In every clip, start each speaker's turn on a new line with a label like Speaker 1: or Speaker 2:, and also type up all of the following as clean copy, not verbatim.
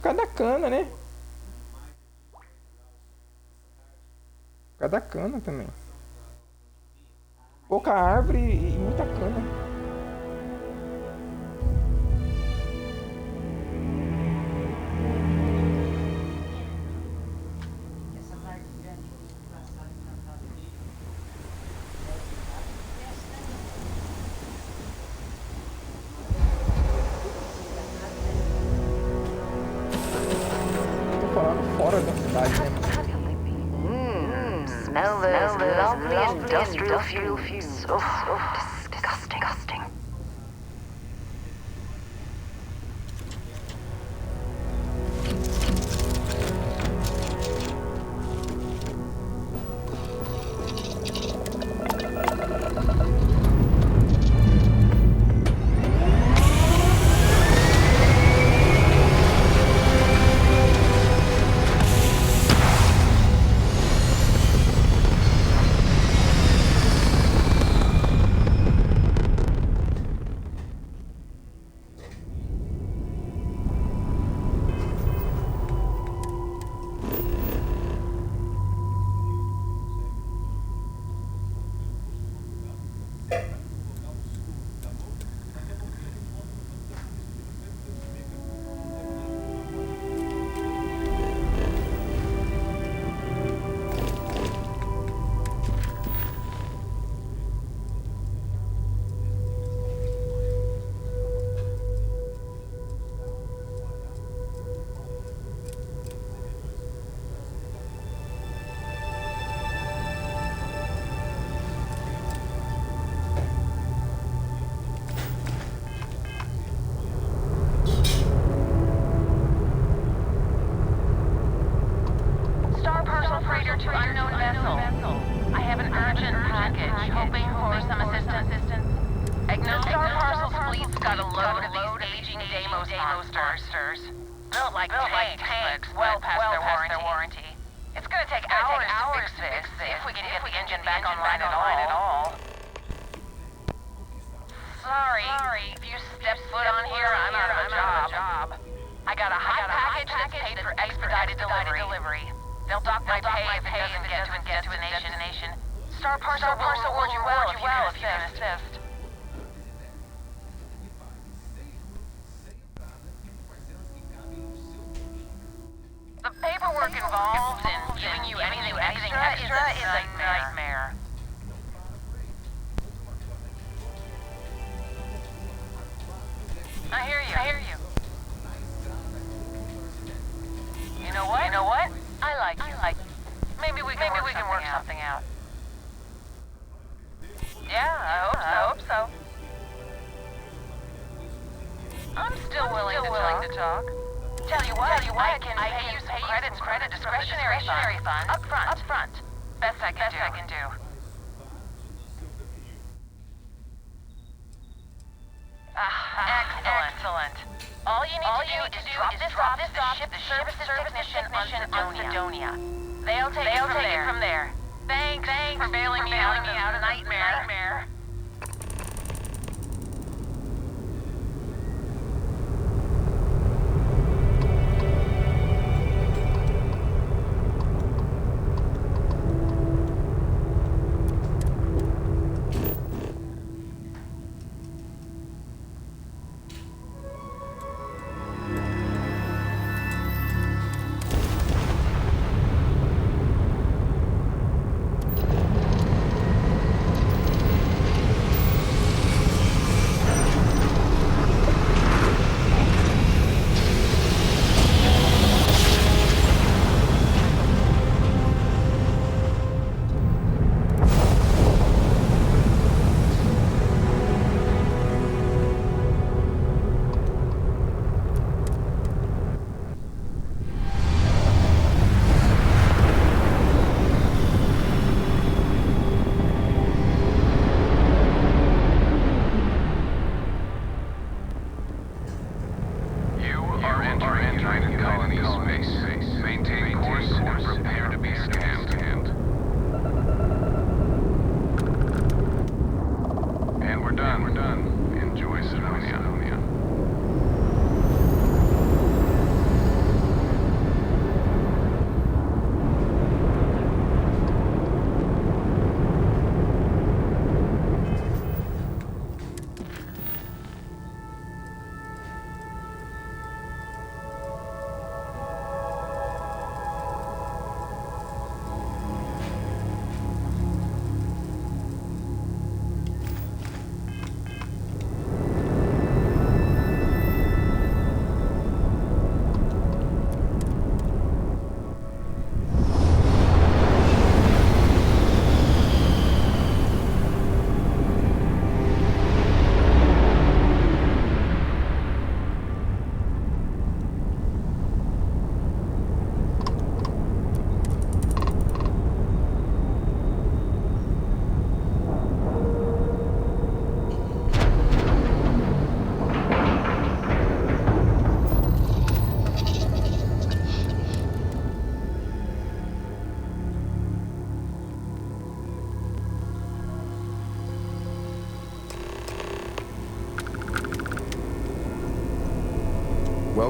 Speaker 1: Por causa da cana, né? Por causa da cana também. Pouca árvore e muita cana. Tô falando fora da cidade, né?
Speaker 2: Smell those lovely industrial fumes. Disgusting.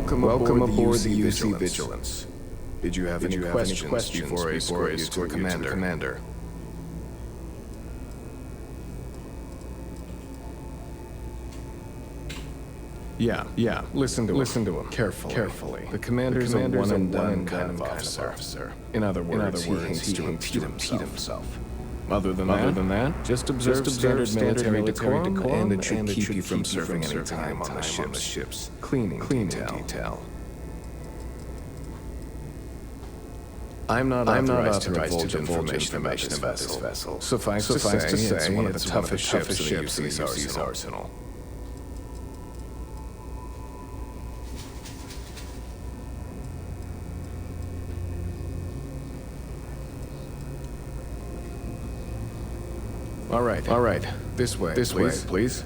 Speaker 3: Welcome aboard the UC Vigilance. Did you have any questions before I escort you to Commander? Yeah. Listen to him. Carefully. The commander's a one-and-done kind of officer. In other words, he hates to impede himself. Other than that, just observe standard military decorum, and it should keep you from serving any time on the ships. Cleaning detail. I'm not authorized to divulge information about this vessel. Suffice to say, it's one of the toughest ships in the UC's arsenal. All right. This way, please.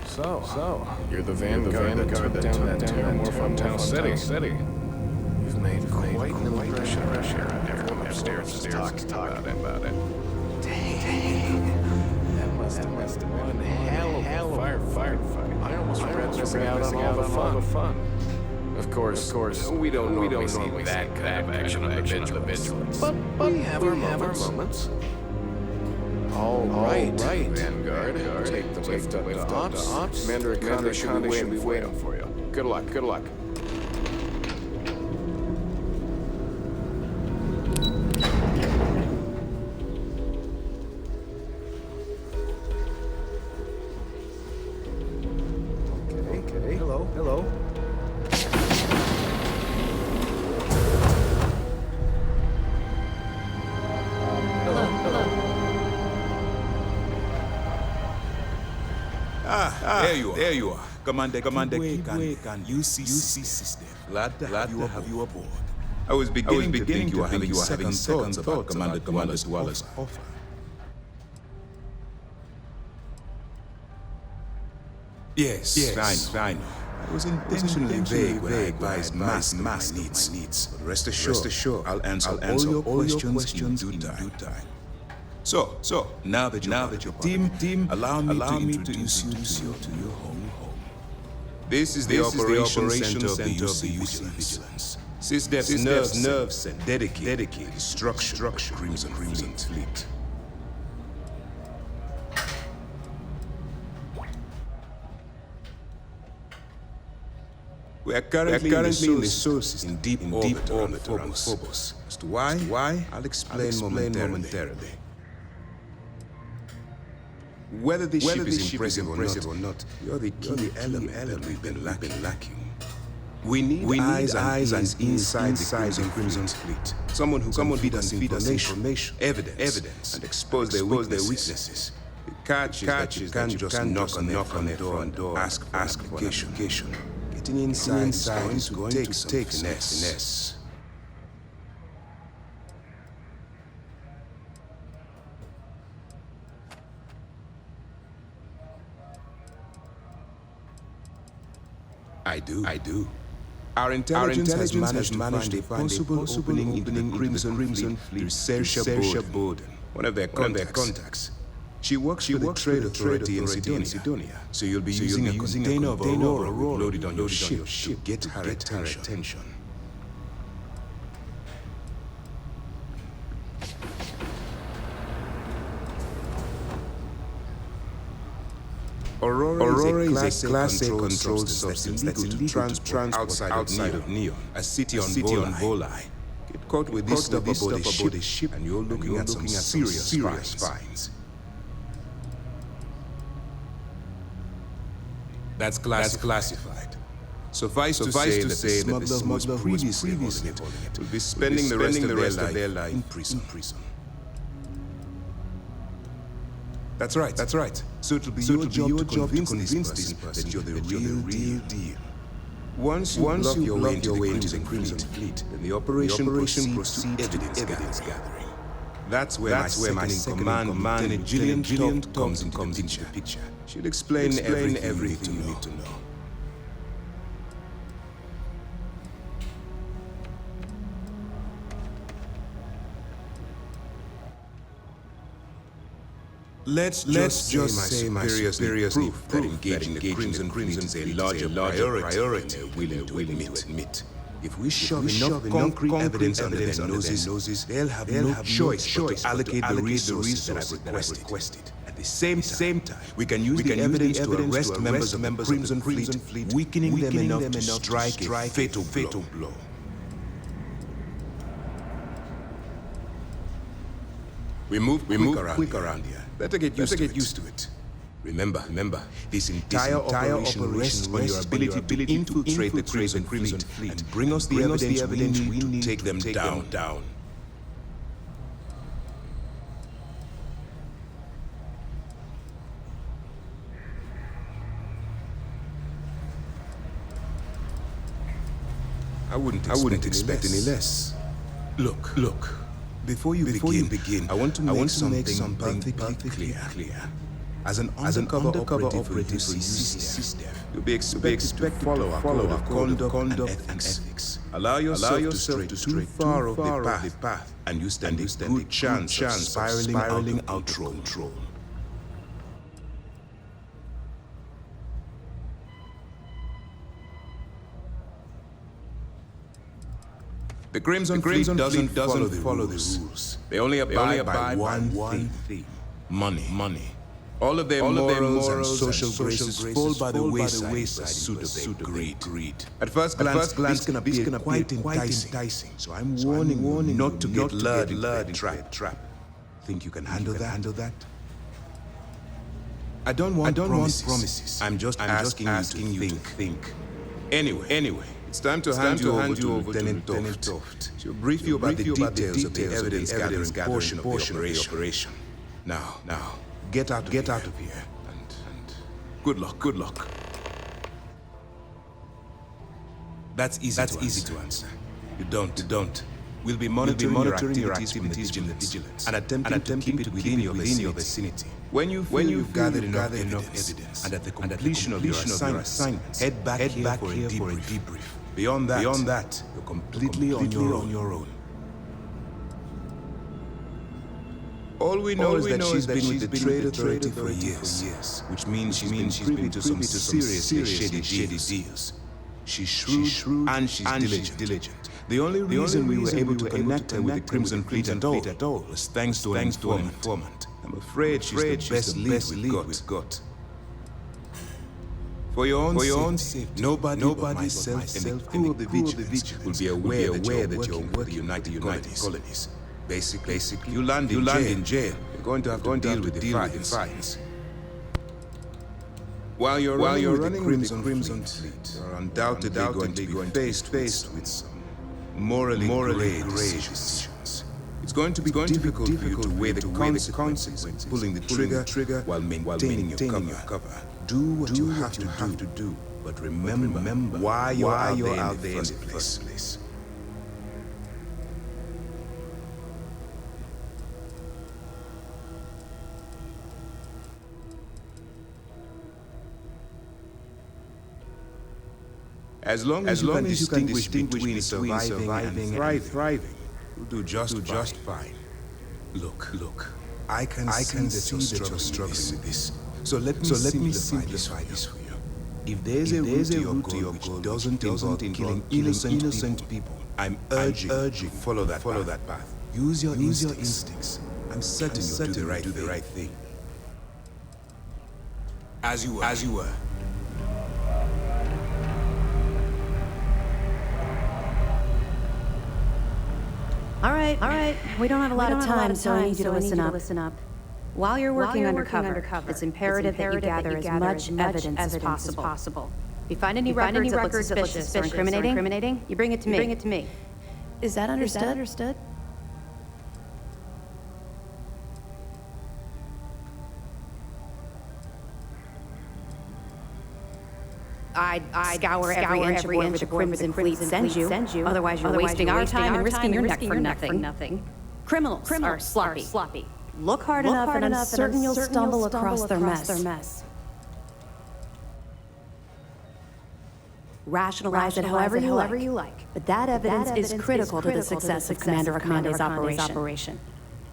Speaker 3: So, you're the vanguard that took down that terror from Town City. You've made quite an impression. I never come upstairs and talk about it. Dang. That must have been one hell of a firefight. I almost regret missing out on all the fun. Of course, we don't normally see that kind of action on the Vigilance. But we have our moments. All right, Vanguard. Take the lift up to ops. Commander Akanda should be waiting for you. Good luck. Okay. Hello.
Speaker 4: There you are. Commander Kikan, UC system. Glad to have you aboard. I was beginning to think you were having second thoughts about Commander Duala's offer. Yes, I know. I was intentionally vague when I advised mass needs. But rest assured, I'll answer all your questions in due time. So now that you're team, allow me to introduce you to your home. This is the operation center of the UC Vigilance. SysDef's nerve center dedicated structure Crimson Fleet. We are currently in the sources in deep orbit around Phobos. As to why, I'll explain momentarily. Whether this ship is impressive or not, you're the key element we've been lacking. We need eyes inside the Crimson Fleet. Someone who can feed us information, evidence, and expose their weaknesses. The catch is that you can't just knock on their door and ask for application. Getting inside is going to take finesse. I do. Our intelligence has managed to find a possible opening into the Crimson Fleet through Saoirse Borden, one of their contacts. She works for the Trade Authority in Sidonia, so you'll be using a container of Aurora loaded on your ship to get her attention. Aurora is a Class A controlled substance that's illegal to transport outside of Neon, a city on Volai. Get caught with this stuff aboard a ship, and you're looking at some serious fines. That's classified. Suffice to say that the smuggler who was previously holding it will be spending the rest of their life in prison. That's right. So it'll be your job to convince this person that you're the real deal. Once you bluff your way into the Crimson Fleet, then the operation proceeds to evidence gathering. That's where my second-in-command, Lieutenant Gillian comes into the picture. She'll explain everything you need to know. Let's just say my superiors need proof that engaging the Crimson Fleet is a larger priority than they're willing to admit. If we shove enough concrete evidence under their noses, they'll have no choice but to allocate the resources that I've requested. At the same time, we can use the evidence to arrest members of the Crimson Fleet, weakening them enough to strike a fatal blow. We move quick around here. Better get used to it. Remember, this entire operation rests on your ability to infiltrate the Crimson Fleet and bring us the evidence we need to take them down. I wouldn't expect any less. Look. Before you begin, I want to make something perfectly clear. As an undercover operative for UCSF, you'll be expected to follow our code of conduct and ethics. Allow yourself to stray too far off the path, and you stand a good chance of spiraling out of control. The Crimson Fleet doesn't follow the rules. They only abide by one thing: money. All of their morals and social graces fall by the wayside in pursuit of their greed. At first glance, this can appear quite enticing. So I'm warning you not to get lured into a trap. Think you can handle that? I don't want promises. I'm just asking you to think. Anyway. It's time to hand you over to Lieutenant Toft. She'll brief you about the details of the evidence-gathering portion of the operation. Now, get out of here. And good luck. That's easy to answer. You don't. We'll be monitoring your activities from the vigilance and attempting to keep it within your vicinity. When you've gathered enough evidence, and at the completion of your assignments, head back here for a debrief. Beyond that, you're completely on your own. All we know is that she's been with the Trade Authority for years, which means she's been privy to some seriously shady deals. She's shrewd and she's diligent. The only reason we were able to connect her with the Crimson Fleet at all was thanks to an informant. I'm afraid she's the best lead we've got. For your own safety, nobody but myself and the crew of the Vigilance will be aware that you're with the United Colonies. Basically, you land in jail. You're going to have to deal with the fines. While you're running with the Crimson Fleet, you're undoubtedly going to be faced with some morally grave decisions. It's going to be difficult for you to weigh the consequences of pulling the trigger while maintaining your cover. Do what you have to do, but remember why you're out there in the first place. As long as you can distinguish between surviving and thriving, you'll do just fine. Look, I can see that you're struggling with this. So let me simplify this for you. If there's a route to your goal which doesn't involve killing innocent people, I'm urging you to follow that path. Use your instincts. I'm certain you'll do the right thing. As you were.
Speaker 5: All right. We don't have a lot of time, so I need you to listen up. While you're working undercover, it's imperative that you gather as much evidence as possible. If you find any records that look suspicious or incriminating, you bring it to me. Is that understood? I'd scour every inch of where the Crimson Fleet sends you. Otherwise, you're wasting our time and risking your neck for nothing. Criminals are sloppy. Look hard enough and I'm certain you'll stumble across their mess. Rationalize it however you like. But that evidence is critical to the success of Commander Akande's operation.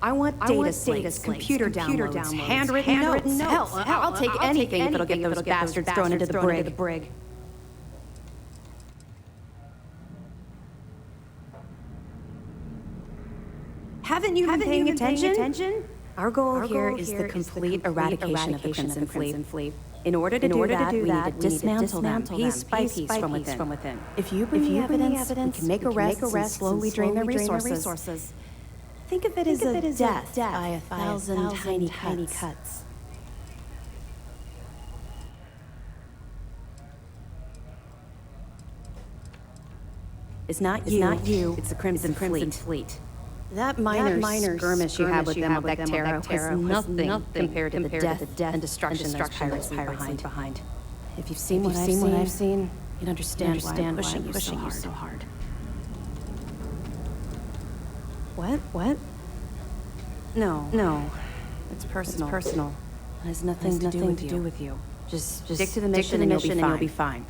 Speaker 5: I want data slates, computer downloads, handwritten notes. Hell, I'll take anything if it'll get those bastards thrown into the brig. Haven't you been paying attention? Our goal here is the complete eradication of the Crimson Fleet. In order to do that, we need to dismantle them piece by piece from within. If you bring the evidence, we can make arrests and slowly drain their resources. Think of it as a death by 1,000 tiny cuts. It's not you. It's the Crimson Fleet. That minor skirmish you had with them at Vectera was nothing compared to the death and destruction those pirates leave behind. If you've seen what I've seen, you'd understand why I'm pushing you so hard. What? No. It's personal. It has nothing to do with you. Just stick to the mission and you'll be fine.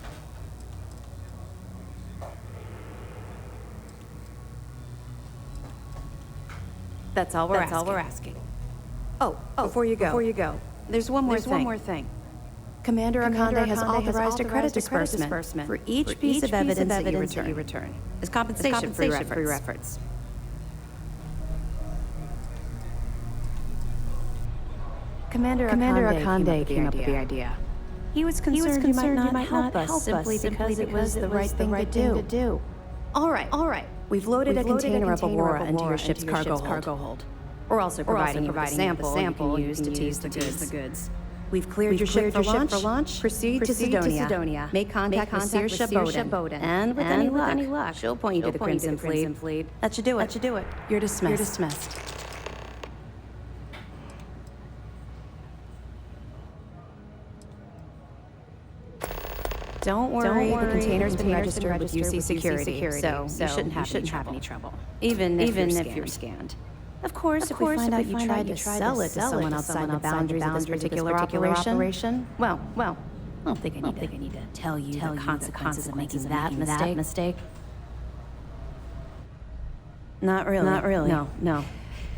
Speaker 5: That's all we're asking. Oh, before you go, there's one more thing. Commander Akande has authorized a credit disbursement for each piece of evidence that you return as compensation for your efforts. Commander Akande came up with the idea. He was concerned you might not help us simply because it was the right thing to do. All right. We've loaded a container of Aurora into your ship's cargo hold. We're also providing you with a sample you can use to tease the goods. We've cleared your ship for launch. Proceed to Sidonia. Make contact with Seer Bowden. And with any luck, she'll point you to the Crimson Fleet. That should do it. You're dismissed. Don't worry, the container's been registered with UC Security, so you shouldn't have any trouble. Even if you're scanned. Of course, if we find out you tried to sell it to someone outside the boundaries of this particular operation, well, I don't think I need to tell you the consequences of making that mistake. Not really. No.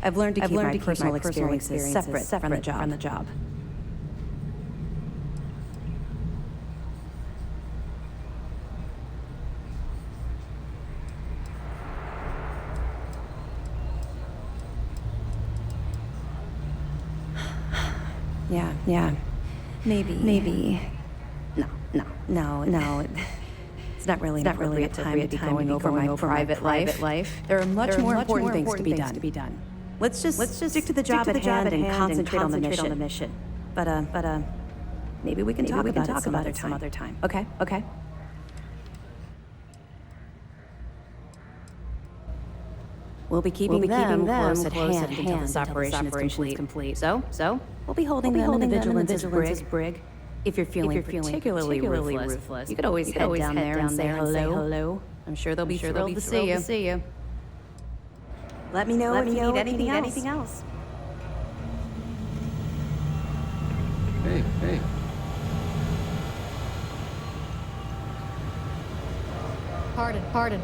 Speaker 5: I've learned to keep my personal experiences separate from the job. Yeah. Maybe. No. It's not really a time to be going over my private life. There are much more important things to be done. Let's just stick to the job at hand and concentrate on the mission. But maybe we can talk about it some other time. Okay. We'll be keeping them close at hand until this operation is complete. So we'll be holding them in the Vigilance brig. If you're feeling particularly ruthless, you could always head down there and say hello. I'm sure they'll be thrilled to see you. Let me know if you need anything else.
Speaker 3: Hey.
Speaker 6: Pardon.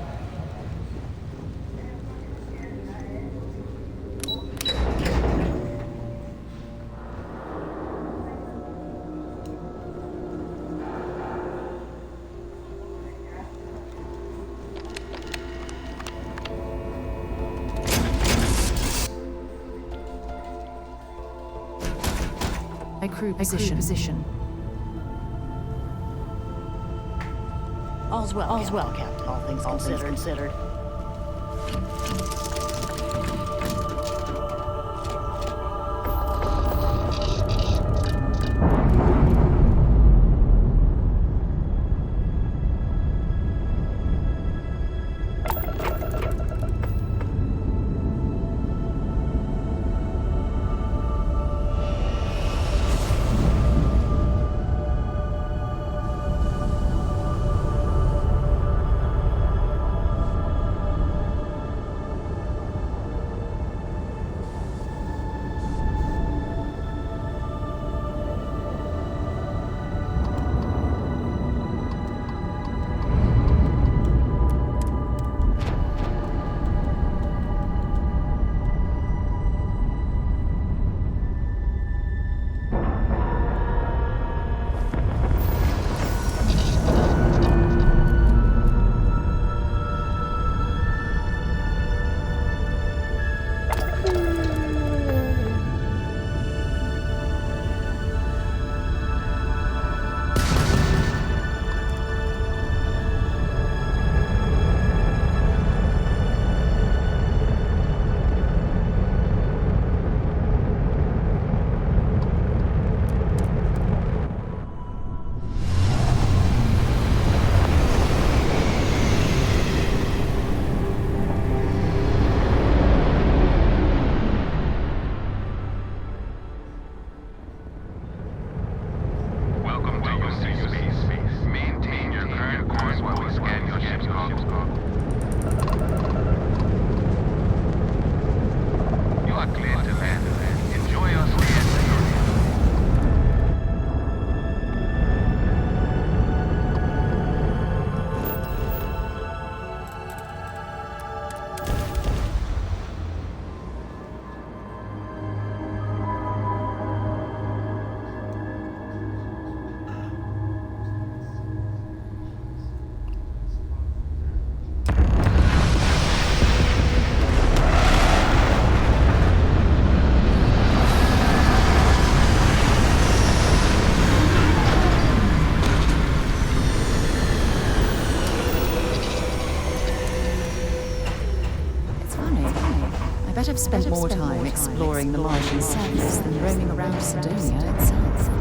Speaker 6: Crew position. All's well, Captain. All things considered. bet I've spent more time exploring the Martian sands than roaming around Sidonia itself.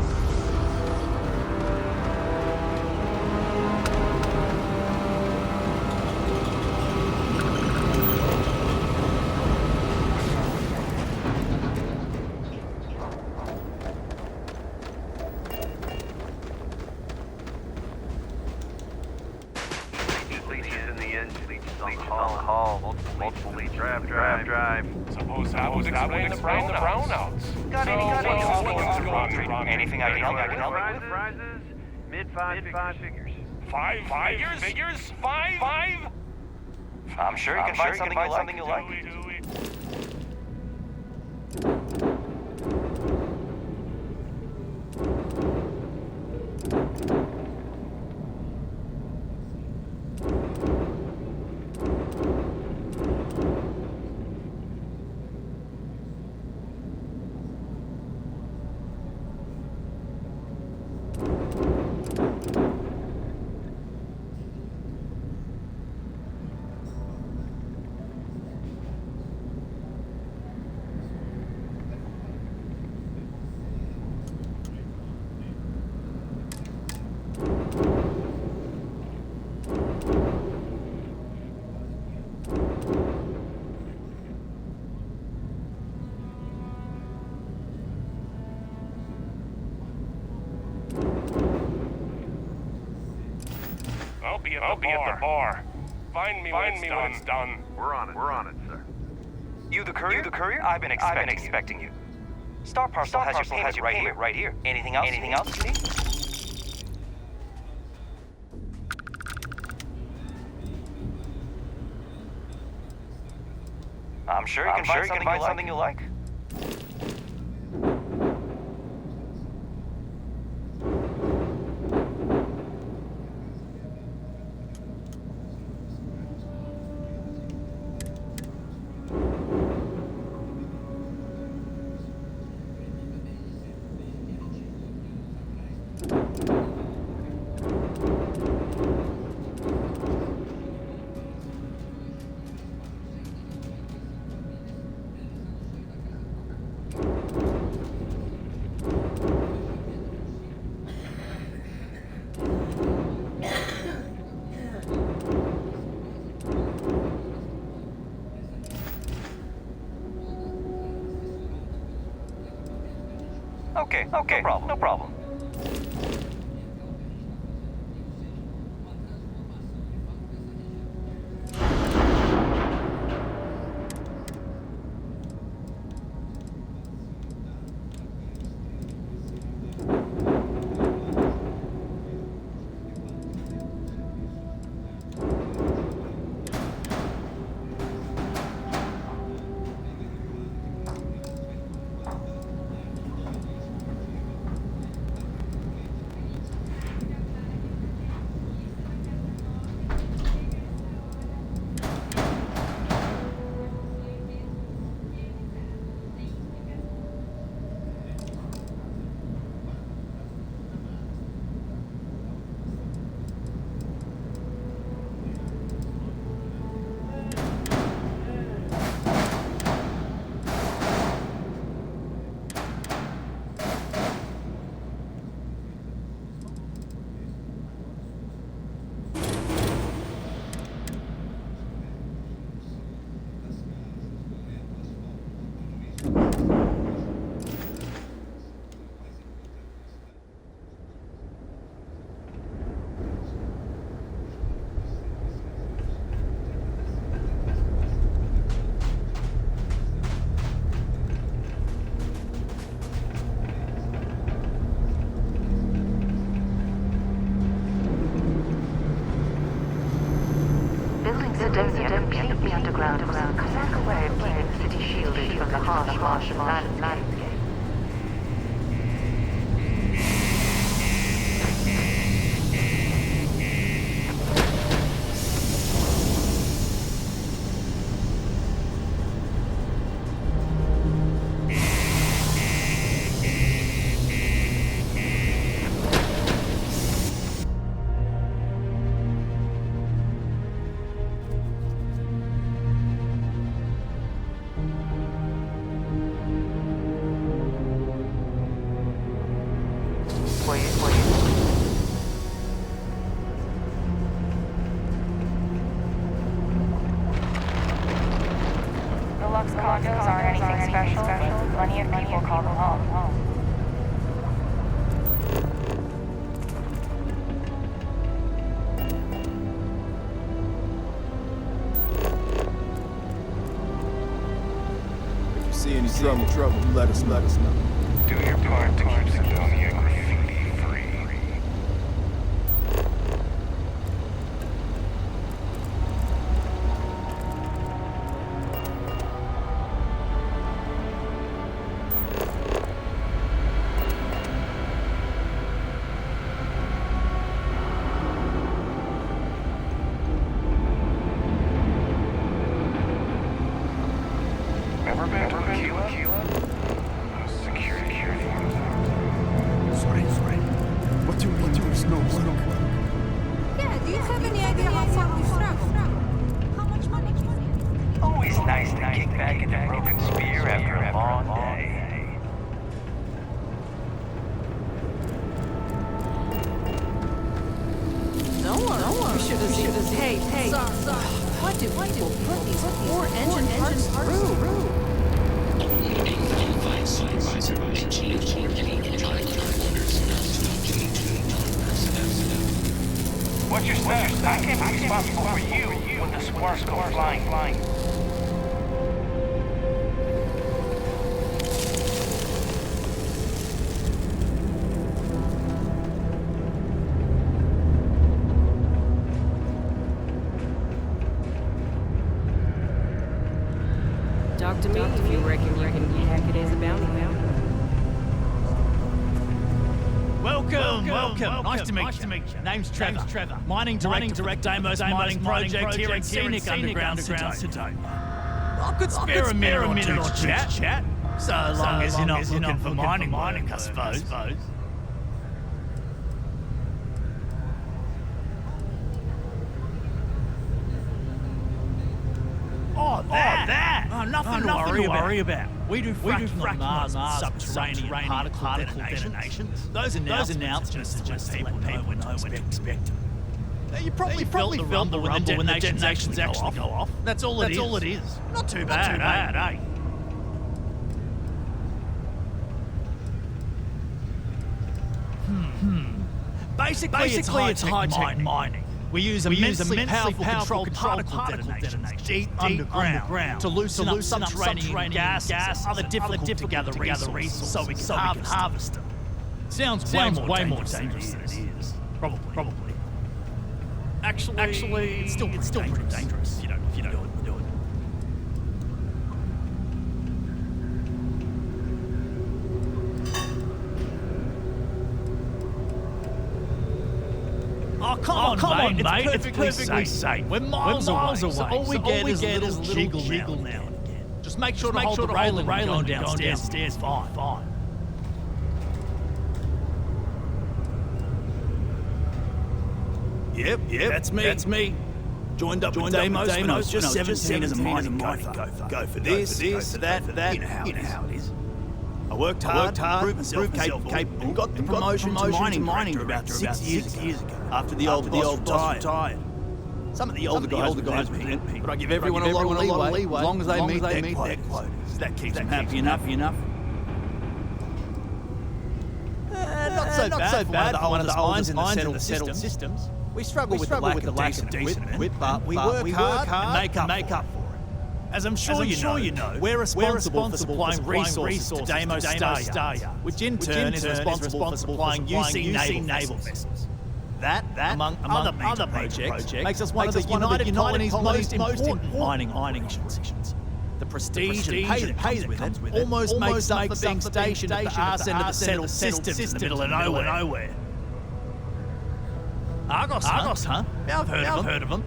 Speaker 7: Suppose that would explain the brownouts. Got anything I can help with?
Speaker 8: Prizes, mid-five figures.
Speaker 7: Five figures? Five?
Speaker 8: I'm sure you can find something you like.
Speaker 7: I'll be at the bar. Find me when it's done.
Speaker 8: We're on it, sir.
Speaker 9: You the courier? I've been expecting you. Star Parcel has your payment right here. Anything else you need? I'm sure you can find something you like. Okay, no problem.
Speaker 2: Sidonia completely underground was a clever way of keeping the city shielded from the harsh Martian landscape. Deluxe condos aren't anything special. Plenty of people call them home.
Speaker 1: If you see any trouble, let us know.
Speaker 7: Do your part to keep Sidonia graffiti free. Ever been to Aquila? Security.
Speaker 1: Sorry. What do you mean there's no work?
Speaker 10: Yeah, do you have any idea how far we've traveled? How much money do you need?
Speaker 9: Always nice to kick back at the broken spear after a long day.
Speaker 6: No one. Should have seen this. Hey. Sorry. What do people put these poor engine parts through?
Speaker 9: What's your status? I can't be responsible for you when the sparks go flying.
Speaker 6: Talk to me if you reckon you can hack it as a bounty hunter.
Speaker 11: Welcome. Nice to meet you. Name's Trevor. Mining director, Deimos Mining Project here at Scenic Underground Sedona. I could spare a minute or two to chat. So long as you're not looking for mining, I suppose. Oh, that! Oh, nothing to worry about. We do fracking on Mars with subterranean particle detonations. Those announcements are just to let people know when to expect them. You probably felt the rumble when the detonations actually go off. That's all it is. Not too bad, eh? Basically, it's high-tech mining. We use immensely powerful controlled particle detonations deep underground to loosen up subterranean gas, other difficult to gather resources so we can harvest them. Sounds way more dangerous than it is. Probably. Actually, it's still pretty dangerous if you don't do it. Oh, come on, mate. It's perfectly safe. We're miles away. So all we get is a little jiggle now and again. Just make sure to hold the railing going downstairs. Fine. Yep, that's me. Joined up with Deimos when I was just 17 as a mining gopher. Go for this, for that. You know how it is. I worked hard, proved myself capable, and got the promotion to mining director about 6 years ago. After the old boss retired. Some of the older guys resent me, but I give everyone a lot of leeway as long as they meet their quotas. That keeps them happy enough. Not so bad for one of the oldest mines in the settled systems. We struggle with the lack of decent equipment, but we work hard and make up for it. As I'm sure you know, we're responsible for supplying resources to Deimos Star, which in turn is responsible for supplying UC naval vessels. That, among other major projects, makes us one of the United Colony's most important mining missions. The prestige and pay that comes with it almost makes up for being stationed at the arse end of the settled system in the middle of nowhere. Argos, huh? Yeah, I've heard of them.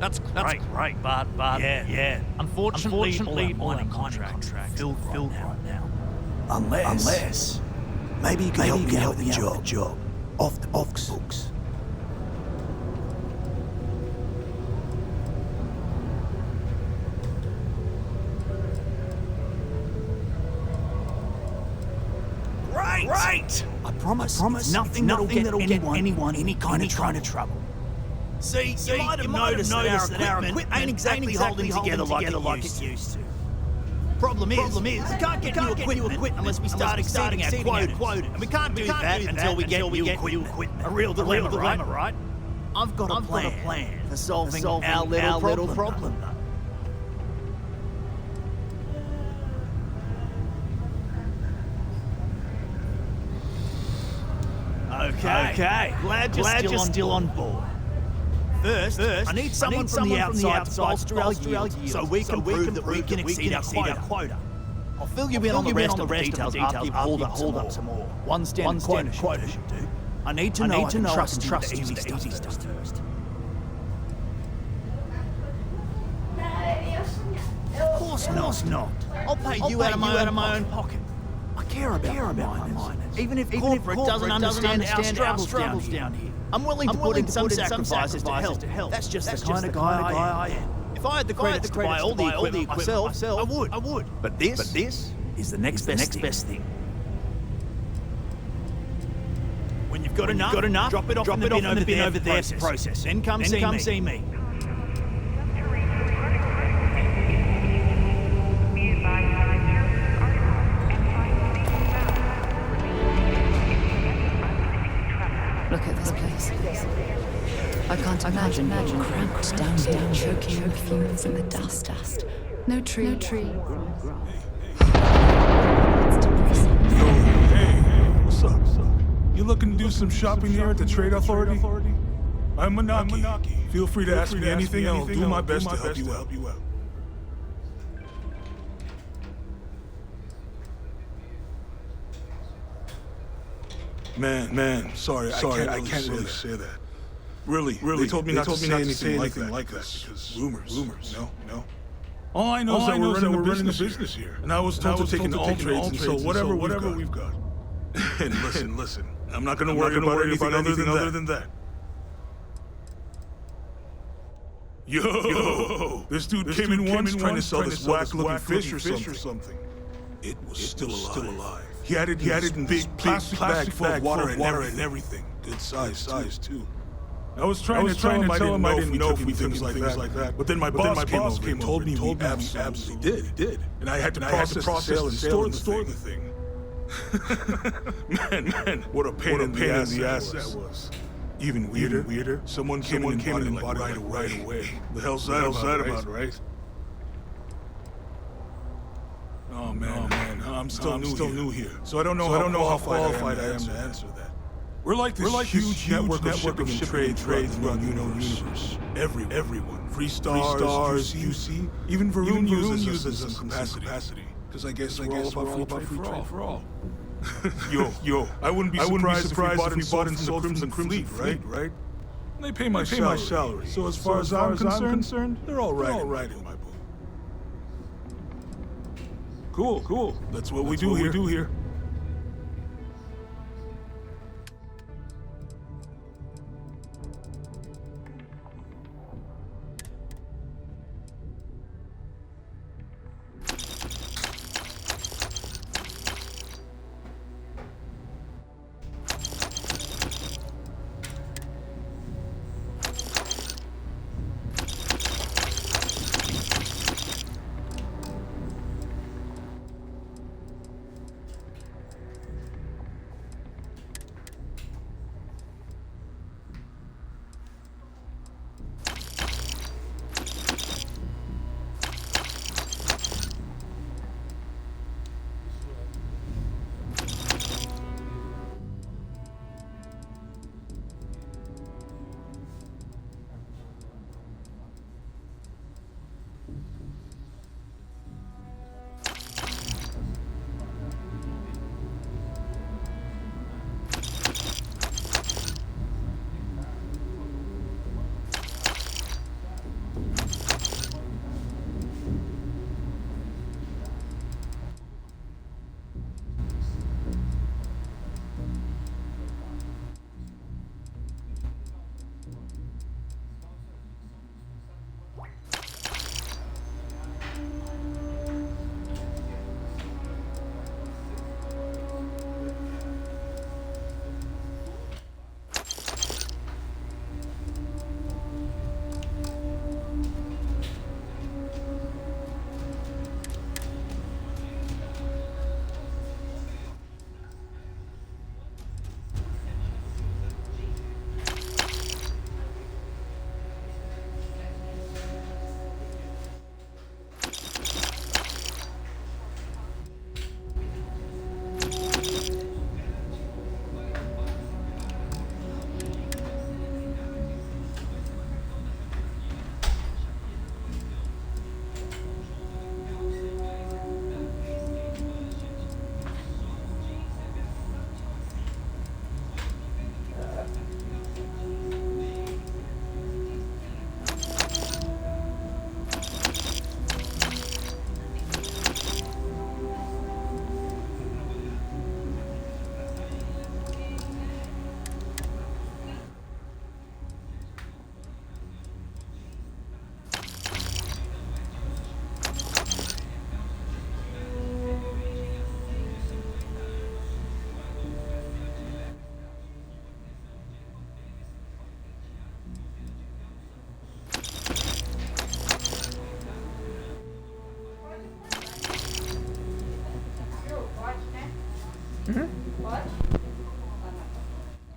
Speaker 11: That's great, but yeah. Unfortunately, all our contracts filled right now. Unless maybe you can help me out with the job off the books. Great! I promise nothing that'll get anyone any kind of trouble. See, you might have noticed that our equipment ain't exactly holding together like it used to. Problem is, we can't get new equipment unless we start exceeding our quota. And we can't do that until we get new equipment. A real dilemma, right? I've got a plan for solving our little problem. Okay. Glad you're still on board. First, I need someone from the outside to bolster our yield so we can prove that we can exceed our quota. I'll fill you in on the rest of the details after you've hauled up some more. One standard quota should do. I need to know I can trust you with the easy stuff first. Of course not. I'll pay you out of my own pocket. I care about my miners. Even if corporate doesn't understand our struggles down here. I'm willing to put in some sacrifices to help. That's just the kind of guy I am. If I had the credits to buy all the equipment myself, I would. But this is the next best thing. When you've got enough, drop it off in the bin over there for process. Then come see me.
Speaker 5: Look at this place. I can't imagine being cramped down here, choking with fumes and the dust. No tree.
Speaker 1: Hey, what's up? You looking to do some shopping here at the Trade Authority? I'm Manaki. Feel free to ask me anything, and I'll do my best to help you out. Man, sorry, I can't really say that. Really, they told me not to say anything like that because rumors, no. All I know is that we're running a business here, and I was told to take in all trades, and so whatever we've got. And listen, I'm not gonna worry about anything other than that. Yo, this dude came in once trying to sell this whack-looking fish or something. It was still alive. He had it in big plastic bag full of water and everything. Good size too. I was trying to tell him I didn't know if we took things like that. But then my boss came over and told me we absolutely did. And I had to process the sale and store the thing. Man, what a pain in the ass that was. Even weirder. Someone came in and bought it right away. The hell's that about, right? Oh man, I'm still new here, so I don't know how qualified I am to answer that. We're like this huge network of shipping and trade throughout the universe. Everyone, Free Stars, UC, even Varun uses us in capacity. Because I guess we're all about free trade for all. Yo, I wouldn't be surprised if we bought and sold from the Crimson Fleet, right? They pay my salary, so as far as I'm concerned, they're all right in my book. Cool. That's what we do here.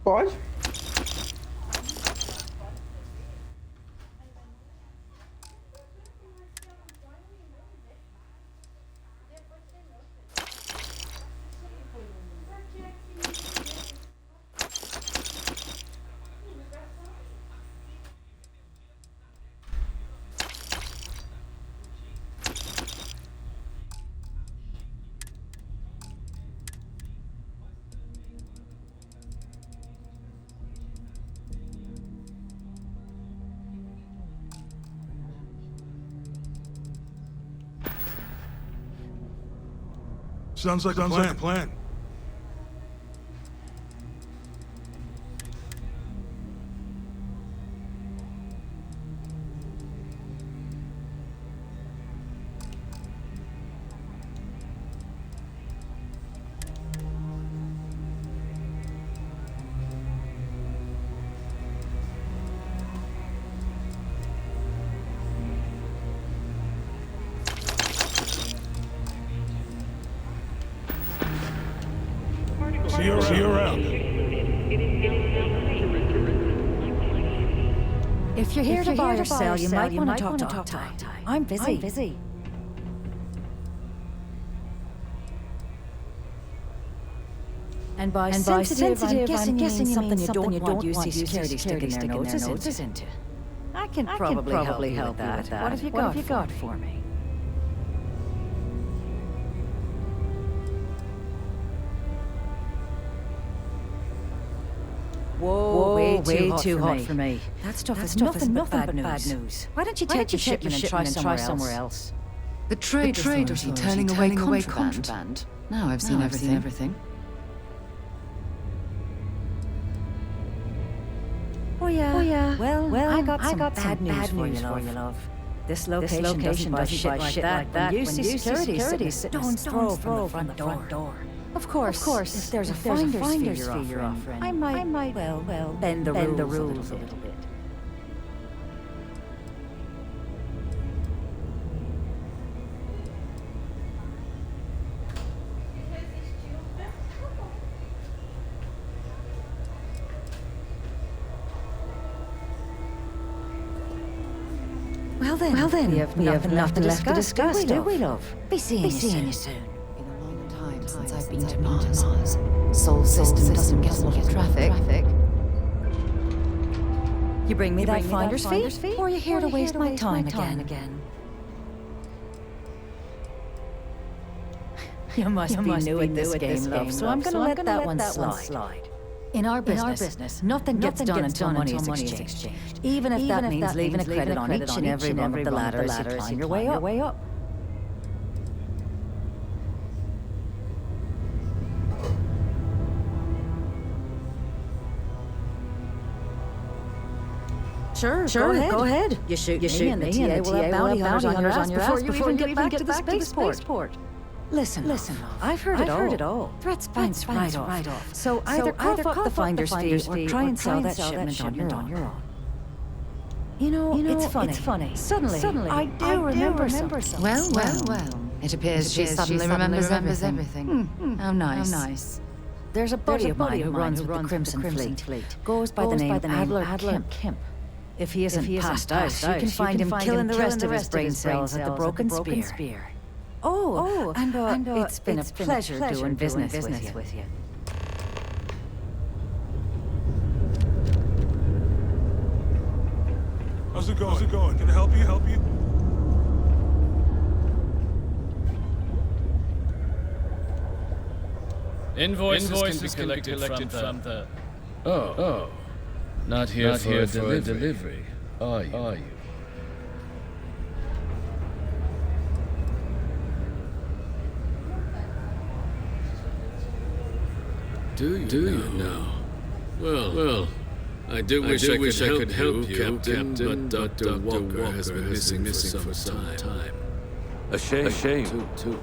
Speaker 12: Pode?
Speaker 1: Sounds like a plan. See you around.
Speaker 5: If you're here to buy or sell, you might want to talk to Ty. I'm busy. And by sensitive, I'm guessing you mean something you don't want UC security sticking their noses into. I can probably help with that. What have you got for me? Whoa, way too hot for me. That stuff is nothing but bad news. Why don't you take your shipment and try somewhere else?
Speaker 13: The trade authority turning away contraband. Now I've seen everything.
Speaker 5: Oh yeah. Well, I got some bad news for you, love. This location doesn't buy shit like that when UC security is sitting a stone's throw from the front door. Of course, if there's a finder's fee you're offering, I might, well, bend the rules a little bit. Well then, we have nothing left to discuss, do we, love? Be seeing you soon.
Speaker 13: Since I've been to Mars. Sol system doesn't get a lot of traffic.
Speaker 5: You bring me that finder's fee? Or are you here to waste my time again? You must be new at this game, love, so I'm gonna let that one slide. In our business, nothing gets done until money is exchanged. Even if that means leaving a credit on each and every one of the ladders you climb your way up. Sure, go ahead. You shoot me and the TA will have bounty hunters on your ass before you even get back to the spaceport. Listen, I've heard it all. Threats bounce right off. So either cough up the finder's fee or try and sell that shipment on your own. You know, it's funny. Suddenly, I do remember something.
Speaker 13: Well. It appears she suddenly remembers everything. How nice.
Speaker 5: There's a buddy of mine who runs with the Crimson Fleet. Goes by the name Adler Kemp. If he isn't passed out, you can find him killing the rest of his brain cells at the Broken Spear. Oh, and it's been a pleasure doing business with you.
Speaker 1: How's it going? Can I help you?
Speaker 14: Invoices can be collected from the... Oh. Not here for a delivery, are you?
Speaker 15: Do you now? Well, I do wish I could help you, Captain, but Dr. Walker has been missing for some time.
Speaker 14: A shame, too.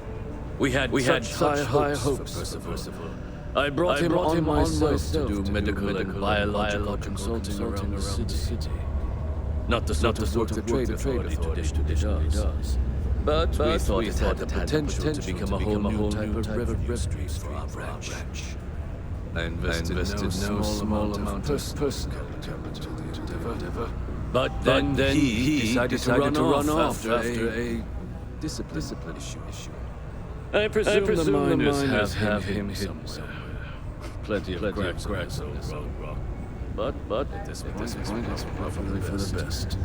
Speaker 14: We had such high hopes for Percival. I brought him on myself to do medical and biological consulting around the city. Not the sort of work the trade authority traditionally does. But we thought it had the potential to become a whole new type of revenue stream for our branch. I invested no small amount of personal capital in the endeavor. But then he decided to run off after a discipline issue. I presume the miners have him somewhere. Plenty of cracks on the road. But at this point, it's probably for the best.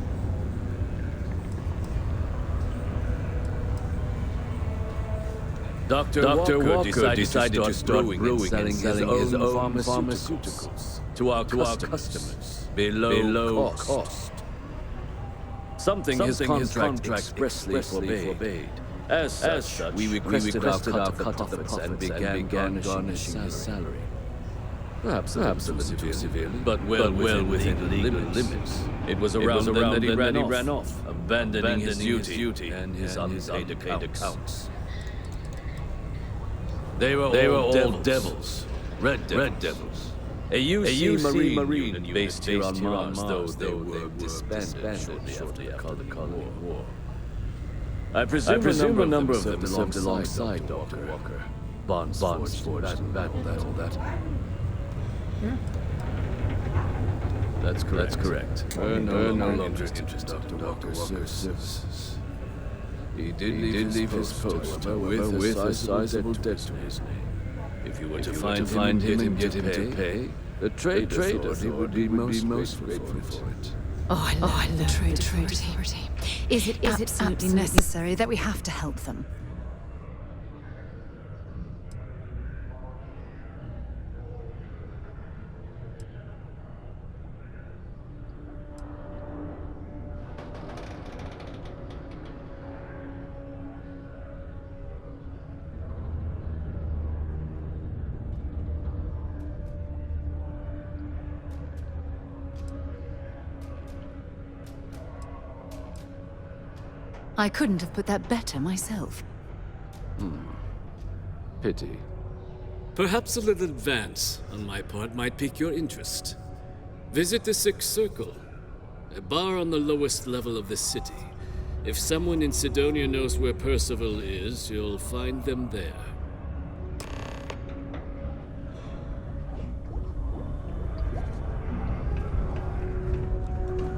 Speaker 14: Dr. Walker decided to start brewing and selling his own pharmaceuticals to our customers below cost. Something his contract expressly forbade. As such, we requested our cut of the profits and began garnishing his salary. Perhaps a little severely, but well within legal limits. It was around then that he ran off, abandoning his duty and his unpaid accounts. They were all devils, red devils. A UC Marine based here on Mars, though they were disbanded shortly after the Colony War. I presume a number of them served alongside Dr. Walker. Bonds forged and all that. That's correct. No longer interested in Dr. Walker's services. He did leave his post with a sizable debt to his name. If you were to find him and get him to pay, the trade authority would be most grateful for it.
Speaker 13: Oh, I love the trade authority. Is it absolutely necessary that we have to help them? I couldn't have put that better myself.
Speaker 14: Pity.
Speaker 15: Perhaps a little advance on my part might pique your interest. Visit the Sixth Circle, a bar on the lowest level of the city. If someone in Sidonia knows where Percival is, you'll find them there.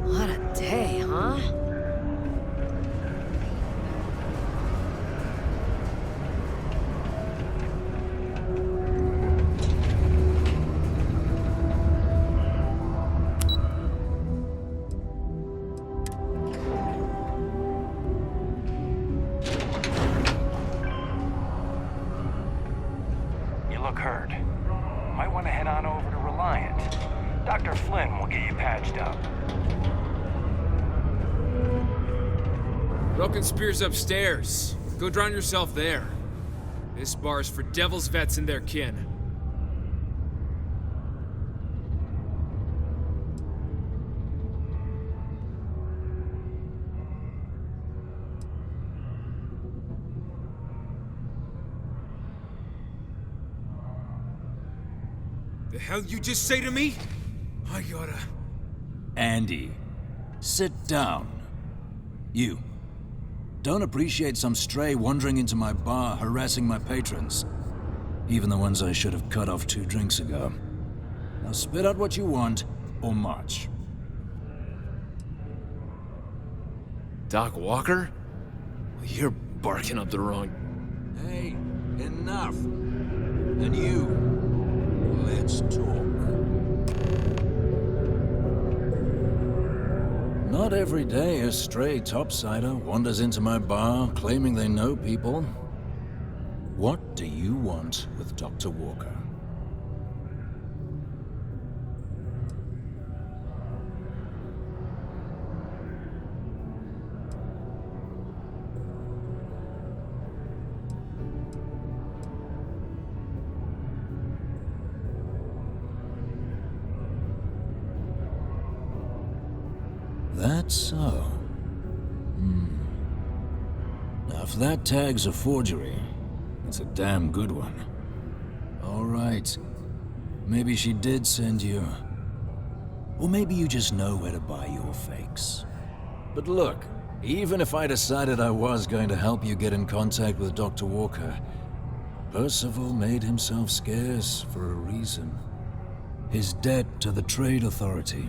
Speaker 13: What a day, huh?
Speaker 12: Broken Spear's upstairs. Go drown yourself there. This bar's for devil's vets and their kin. The hell you just say to me? I gotta...
Speaker 16: Andy, sit down. You. Don't appreciate some stray wandering into my bar, harassing my patrons. Even the ones I should have cut off 2 drinks ago. Now spit out what you want, or march.
Speaker 12: Doc Walker? You're barking up the wrong...
Speaker 16: Hey, enough. And you, let's talk. Not every day a stray topsider wanders into my bar claiming they know people. What do you want with Dr. Walker? That's so. Now, if that tag's a forgery, it's a damn good one. All right. Maybe she did send you. Or maybe you just know where to buy your fakes. But look, Even if I decided I was going to help you get in contact with Dr. Walker, Percival made himself scarce for a reason. His debt to the Trade Authority.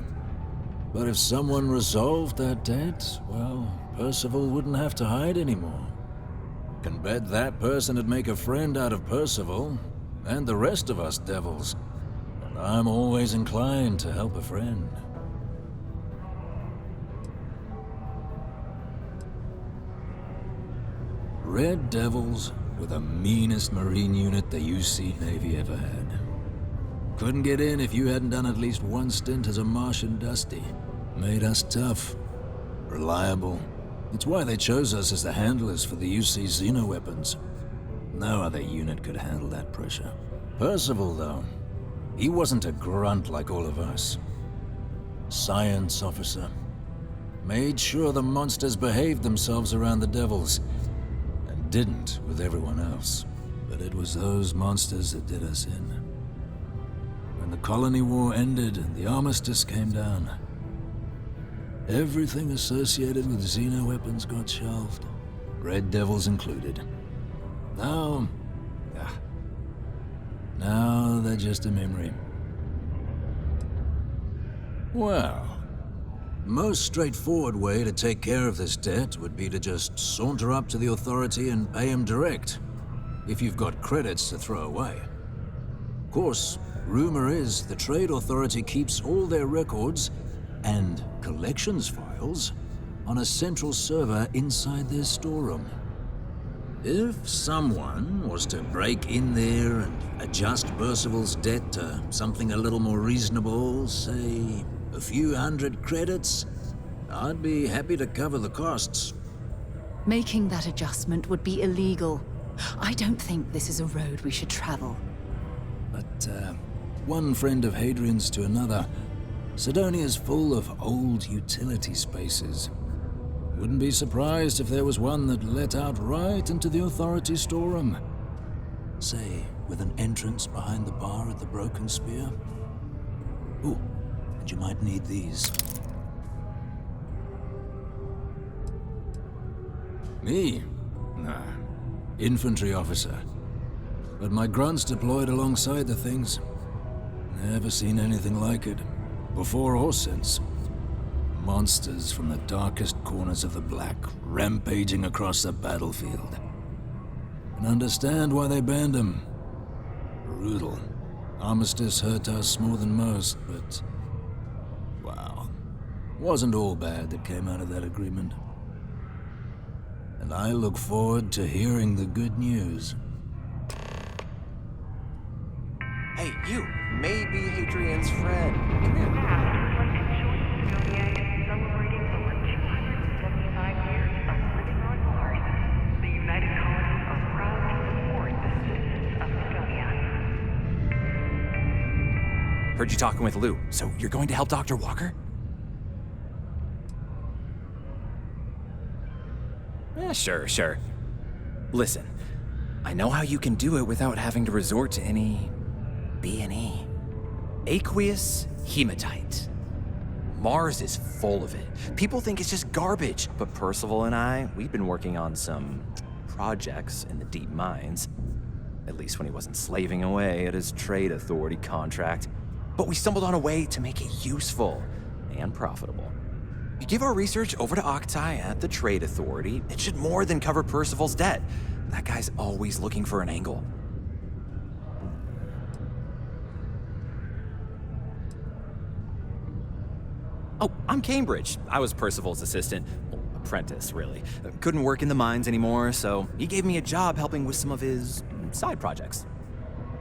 Speaker 16: But if someone resolved that debt, well, Percival wouldn't have to hide anymore. Can bet that person would make a friend out of Percival, and the rest of us devils. And I'm always inclined to help a friend. Red Devils were the meanest Marine unit the UC Navy ever had. Couldn't get in if you hadn't done at least one stint as a Martian Dusty. Made us tough, reliable. It's why they chose us as the handlers for the UC xeno-weapons. No other unit could handle that pressure. Percival, though, he wasn't a grunt like all of us. Science officer. Made sure the monsters behaved themselves around the Devils, and didn't with everyone else. But it was those monsters that did us in. When the colony war ended and the armistice came down, everything associated with xeno-weapons got shelved, Red Devils included. Now they're just a memory. Well, the most straightforward way to take care of this debt would be to just saunter up to the Authority and pay them direct, if you've got credits to throw away. Of course, rumor is the Trade Authority keeps all their records and collections files on a central server inside their storeroom. If someone was to break in there and adjust Percival's debt to something a little more reasonable, say a few hundred credits, I'd be happy to cover the costs.
Speaker 13: Making that adjustment would be illegal. I don't think this is a road we should travel.
Speaker 16: But, one friend of Hadrian's to another, Sidonia's full of old utility spaces. Wouldn't be surprised if there was one that let out right into the Authority storeroom. Say, with an entrance behind the bar at the Broken Spear. Ooh, and you might need these. Me? Nah. Infantry officer. But my grunts deployed alongside the things. Never seen anything like it. Before or since. Monsters from the darkest corners of the Black, rampaging across the battlefield. And understand why they banned them. Brutal. Armistice hurt us more than most, but... wow. Wasn't all bad that came out of that agreement. And I look forward to hearing the good news.
Speaker 9: Hey, you may be Hadrian's friend. Come here.
Speaker 17: Heard you talking with Lou, so you're going to help Dr. Walker? Sure. Listen, I know how you can do it without having to resort to any B&E. Aqueous hematite. Mars is full of it. People think it's just garbage, but Percival and I, we've been working on some projects in the deep mines. At least when he wasn't slaving away at his Trade Authority contract. But we stumbled on a way to make it useful and profitable. You give our research over to Octai at the Trade Authority, it should more than cover Percival's debt. That guy's always looking for an angle. Oh, I'm Cambridge. I was Percival's assistant. Well, apprentice, really. Couldn't work in the mines anymore, so he gave me a job helping with some of his side projects.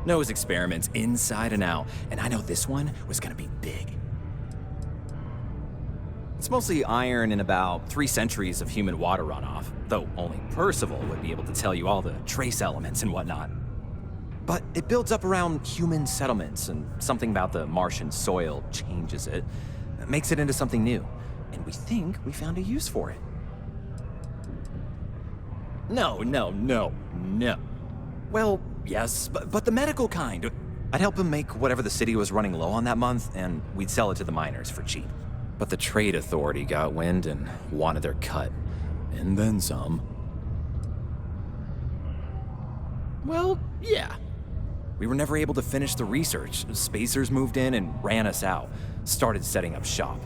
Speaker 17: Knows experiments inside and out, and I know this one was gonna be big. It's mostly iron and about 3 centuries of human water runoff, though only Percival would be able to tell you all the trace elements and whatnot. But it builds up around human settlements, and something about the Martian soil changes it. It makes it into something new, and we think we found a use for it. No. Well, yes, but the medical kind. I'd help him make whatever the city was running low on that month, and we'd sell it to the miners for cheap. But the Trade Authority got wind and wanted their cut. And then some. Well, yeah. We were never able to finish the research. Spacers moved in and ran us out. Started setting up shop.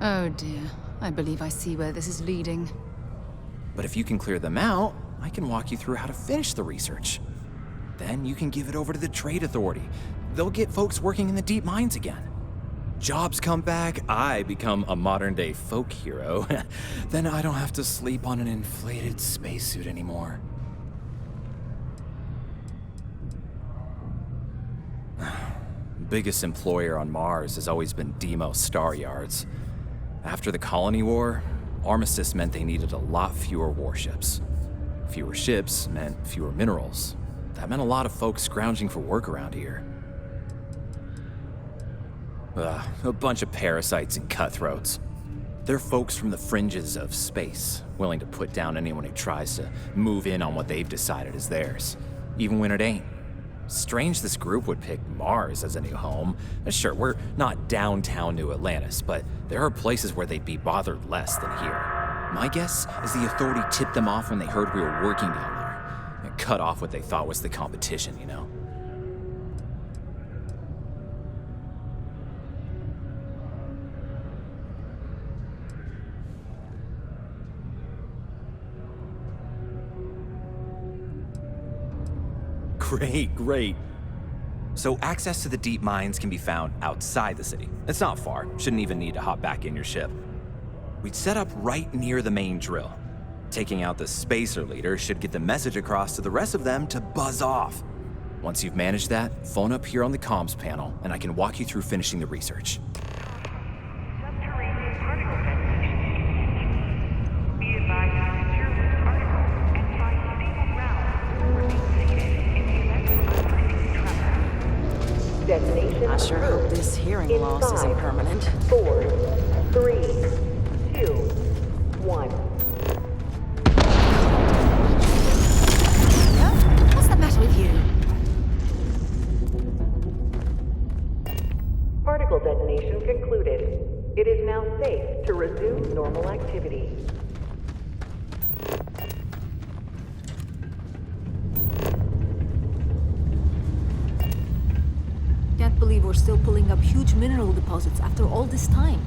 Speaker 13: Oh dear. I believe I see where this is leading.
Speaker 17: But if you can clear them out, I can walk you through how to finish the research. Then you can give it over to the Trade Authority. They'll get folks working in the deep mines again. Jobs come back, I become a modern-day folk hero. Then I don't have to sleep on an inflated spacesuit anymore. Biggest employer on Mars has always been Deimos Star Yards. After the Colony War, armistice meant they needed a lot fewer warships. Fewer ships meant fewer minerals. That meant a lot of folks scrounging for work around here. A bunch of parasites and cutthroats. They're folks from the fringes of space, willing to put down anyone who tries to move in on what they've decided is theirs, even when it ain't. Strange this group would pick Mars as a new home. Sure, we're not downtown New Atlantis, but there are places where they'd be bothered less than here. My guess is the Authority tipped them off when they heard we were working down there, and cut off what they thought was the competition, you know? Great. So access to the deep mines can be found outside the city. It's not far, shouldn't even need to hop back in your ship. We'd set up right near the main drill. Taking out the spacer leader should get the message across to the rest of them to buzz off. Once you've managed that, phone up here on the comms panel, and I can walk you through finishing the research.
Speaker 6: I sure hope this hearing loss isn't permanent.
Speaker 2: 4, 3, 2, 1.
Speaker 6: What's the matter with you?
Speaker 2: Particle detonation concluded. It is now safe to resume normal activity.
Speaker 10: Can't believe we're still pulling up huge mineral deposits after all this time.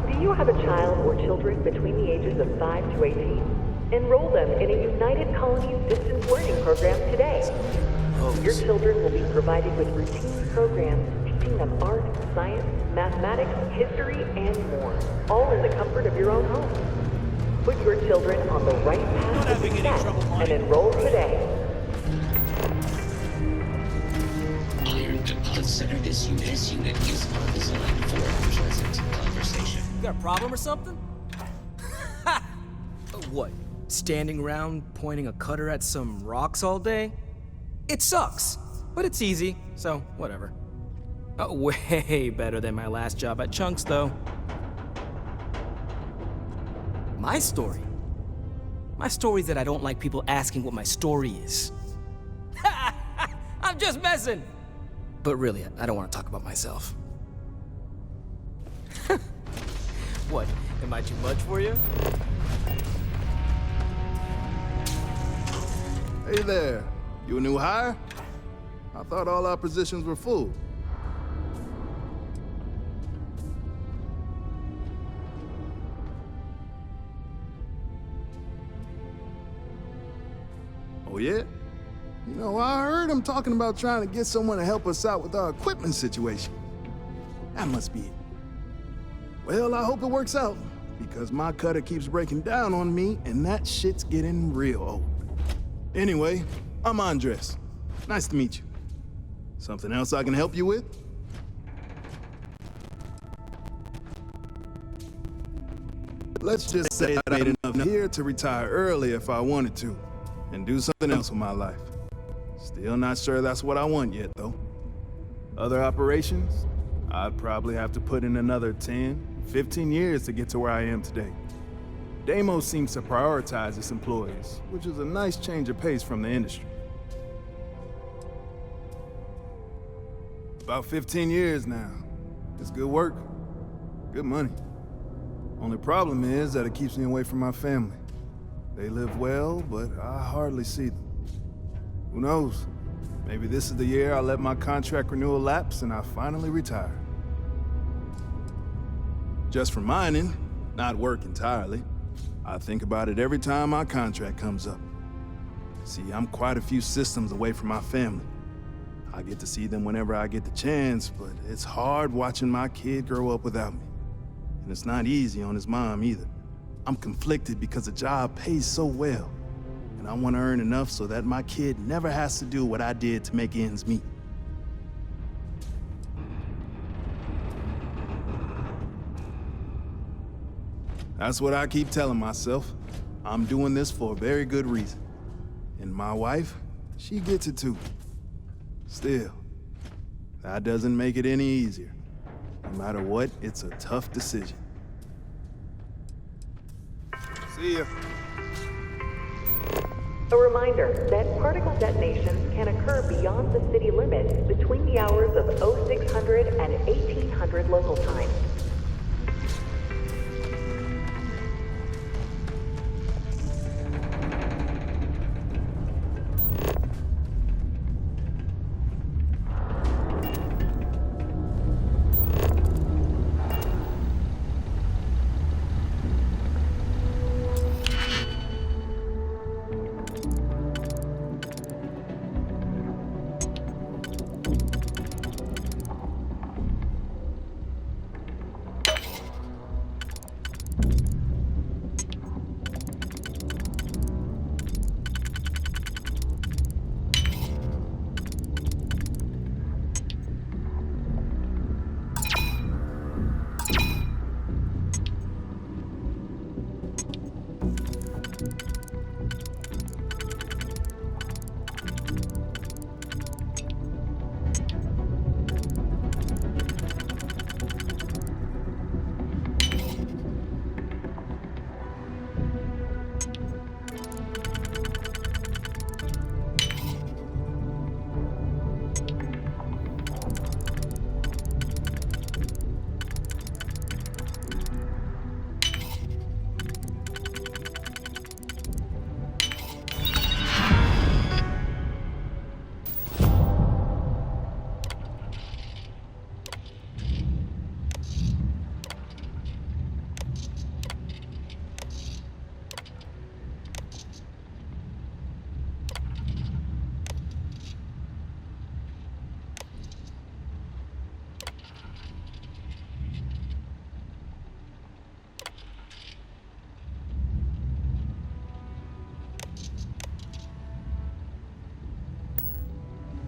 Speaker 2: Do you have a child or children between the ages of 5 to 18? Enroll them in a United Colonies distance learning program today. Your children will be provided with routine programs teaching them art, science, mathematics, history, and more, all in the comfort of your own home. Put your children on the right path to success and enroll today.
Speaker 18: Iron Deposit Center. This unit is not designed for pleasant conversation.
Speaker 11: You got a problem or something?
Speaker 19: What? Standing around pointing a cutter at some rocks all day? It sucks, but it's easy, so whatever. Way better than my last job at Chunks, though. My story? My story's that I don't like people asking what my story is. I'm just messing! But really, I don't want to talk about myself. What? Am I too much for you?
Speaker 20: Hey there. You a new hire? I thought all our positions were full. Oh, yeah? You know, I heard him talking about trying to get someone to help us out with our equipment situation. That must be it. Well, I hope it works out, because my cutter keeps breaking down on me, and that shit's getting real old. Anyway, I'm Andres. Nice to meet you. Something else I can help you with? Let's just say that I made enough here to retire early if I wanted to, and do something else with my life. Still not sure that's what I want yet, though. Other operations? I'd probably have to put in another 10, 15 years to get to where I am today. Deimos seems to prioritize its employees, which is a nice change of pace from the industry. About 15 years now. It's good work, good money. Only problem is that it keeps me away from my family. They live well, but I hardly see them. Who knows? Maybe this is the year I let my contract renewal lapse and I finally retire. Just for mining, not work entirely. I think about it every time my contract comes up. See, I'm quite a few systems away from my family. I get to see them whenever I get the chance, but it's hard watching my kid grow up without me. And it's not easy on his mom either. I'm conflicted because the job pays so well, and I want to earn enough so that my kid never has to do what I did to make ends meet. That's what I keep telling myself. I'm doing this for a very good reason. And my wife, she gets it too. Still, that doesn't make it any easier. No matter what, it's a tough decision. See ya.
Speaker 2: A reminder that particle detonations can occur beyond the city limits between the hours of 0600 and 1800 local time.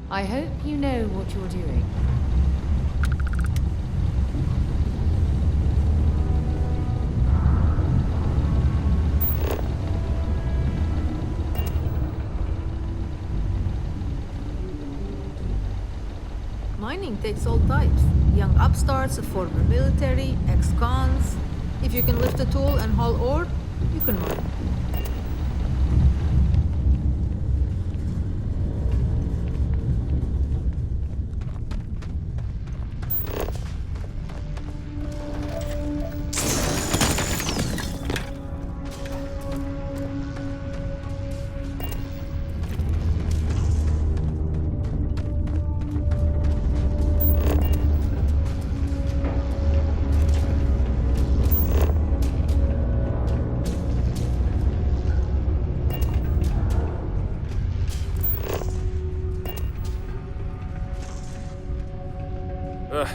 Speaker 13: I hope you know what you're doing.
Speaker 6: Mining takes all types. Young upstarts, former military, ex-cons. If you can lift a tool and haul ore, you can mine.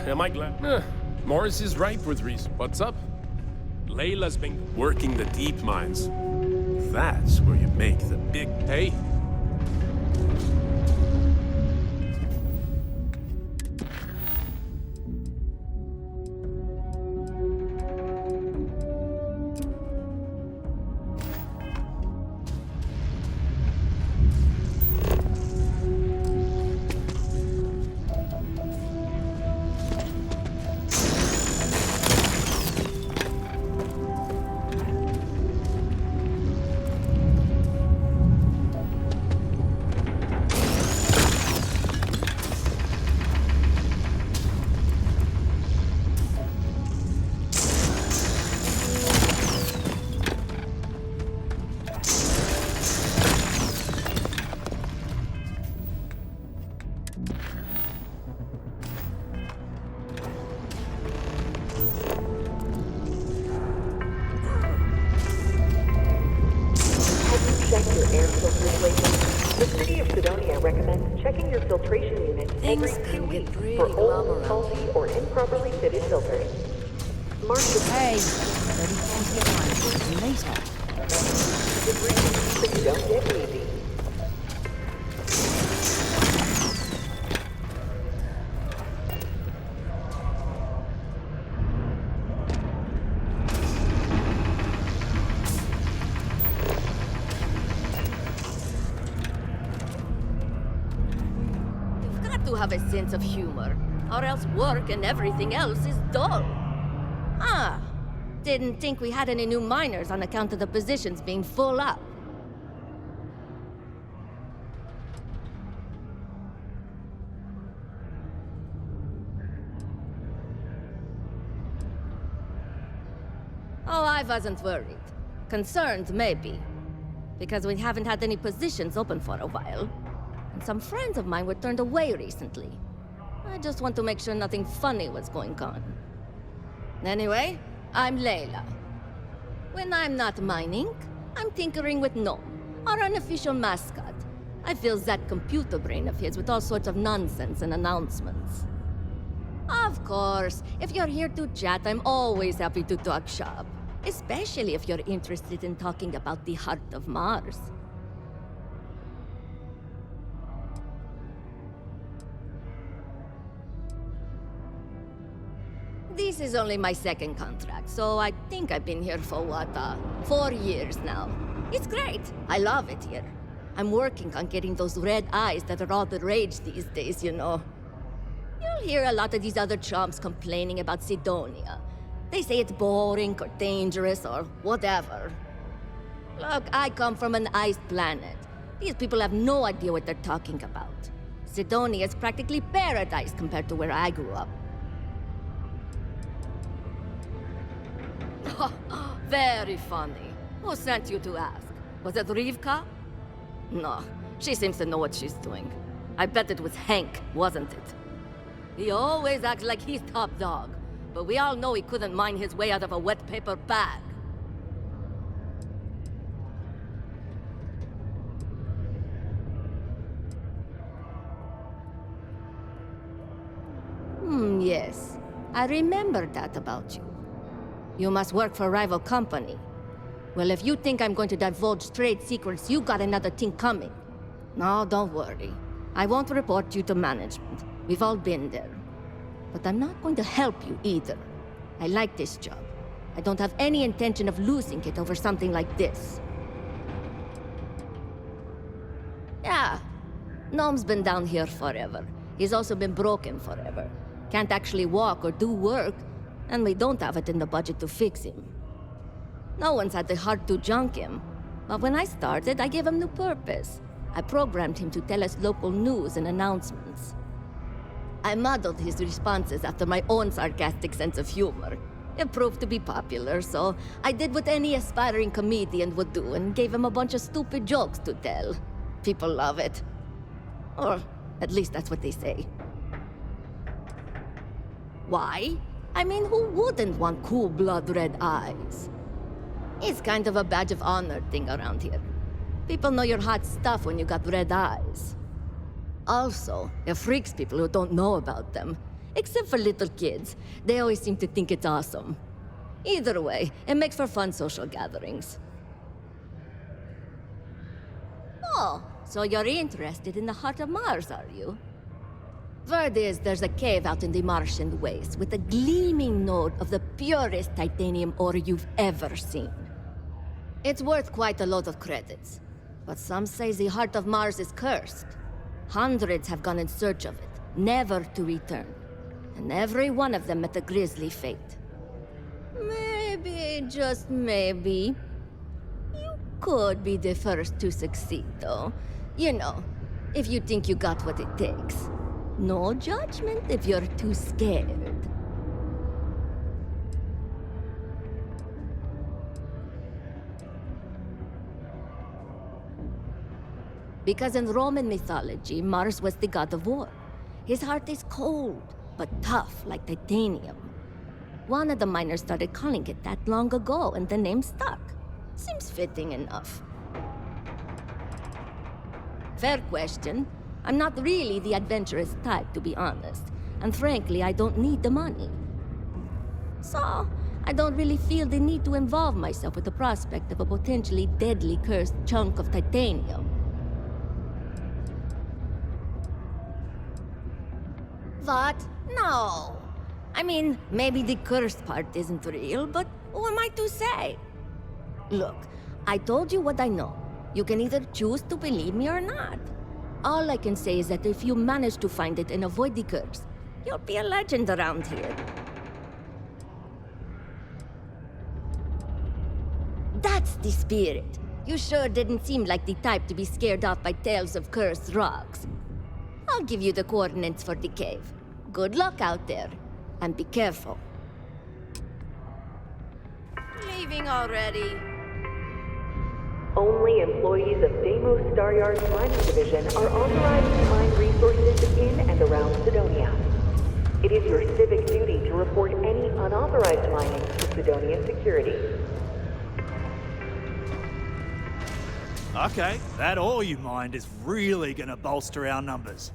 Speaker 21: Am I glad? Morris is right with reason. What's up? Layla's been working the deep mines. That's where you make the big pay.
Speaker 2: air filtration. The city of Sidonia recommends checking your filtration unit every
Speaker 13: Things
Speaker 2: 2
Speaker 13: can get
Speaker 2: weeks
Speaker 13: pretty
Speaker 2: for
Speaker 13: glum
Speaker 2: old,
Speaker 13: around
Speaker 2: faulty, or improperly fitted filters. Mark the
Speaker 13: Hey, 30 later.
Speaker 2: so you don't get wheezy.
Speaker 4: You've got to have a sense of humor, or else work and everything else is dull. Ah, didn't think we had any new miners on account of the positions being full up. Oh, I wasn't worried. Concerned, maybe. Because we haven't had any positions open for a while. And some friends of mine were turned away recently. I just want to make sure nothing funny was going on. Anyway, I'm Layla. When I'm not mining, I'm tinkering with Gnome, our unofficial mascot. I fill that computer brain of his with all sorts of nonsense and announcements. Of course, if you're here to chat, I'm always happy to talk shop. Especially if you're interested in talking about the heart of Mars. This is only my second contract, so I think I've been here for what, 4 years now. It's great. I love it here. I'm working on getting those red eyes that are all the rage these days, you know. You'll hear a lot of these other chumps complaining about Sidonia. They say it's boring or dangerous or whatever. Look, I come from an ice planet. These people have no idea what they're talking about. Sidonia is practically paradise compared to where I grew up. Very funny. Who sent you to ask? Was it Rivka? No, she seems to know what she's doing. I bet it was Hank, wasn't it? He always acts like he's top dog, but we all know he couldn't mine his way out of a wet paper bag. Yes. I remember that about you. You must work for a rival company. Well, if you think I'm going to divulge trade secrets, you got another thing coming. No, don't worry. I won't report you to management. We've all been there. But I'm not going to help you either. I like this job. I don't have any intention of losing it over something like this. Yeah. Gnome's been down here forever. He's also been broken forever. Can't actually walk or do work, and we don't have it in the budget to fix him. No one's had the heart to junk him. But when I started, I gave him new purpose. I programmed him to tell us local news and announcements. I modeled his responses after my own sarcastic sense of humor. It proved to be popular, so I did what any aspiring comedian would do and gave him a bunch of stupid jokes to tell. People love it. Or at least that's what they say. Why? I mean, who wouldn't want cool blood red eyes? It's kind of a badge of honor thing around here. People know you're hot stuff when you got red eyes. Also, it freaks people who don't know about them. Except for little kids. They always seem to think it's awesome. Either way, it makes for fun social gatherings. Oh, so you're interested in the heart of Mars, are you? Word is there's a cave out in the Martian waste with a gleaming node of the purest titanium ore you've ever seen. It's worth quite a lot of credits, but some say the heart of Mars is cursed. Hundreds have gone in search of it, never to return. And every one of them met a grisly fate. Maybe, just maybe, you could be the first to succeed, though. You know, if you think you got what it takes. No judgment if you're too scared. Because in Roman mythology, Mars was the god of war. His heart is cold, but tough like titanium. One of the miners started calling it that long ago, and the name stuck. Seems fitting enough. fair question. I'm not really the adventurous type, to be honest. And frankly, I don't need the money. So, I don't really feel the need to involve myself with the prospect of a potentially deadly cursed chunk of titanium. What? No. I mean, maybe the cursed part isn't real, but who am I to say? Look, I told you what I know. You can either choose to believe me or not. All I can say is that if you manage to find it and avoid the curse, you'll be a legend around here. That's the spirit. You sure didn't seem like the type to be scared off by tales of cursed rocks. I'll give you the coordinates for the cave. Good luck out there, and be careful. Leaving already.
Speaker 2: Only employees of Deimos Staryard's mining division are authorized to mine resources in and around Sidonia. It is your civic duty to report any unauthorized mining to Sidonia security.
Speaker 11: Okay, that ore you mined is really gonna bolster our numbers.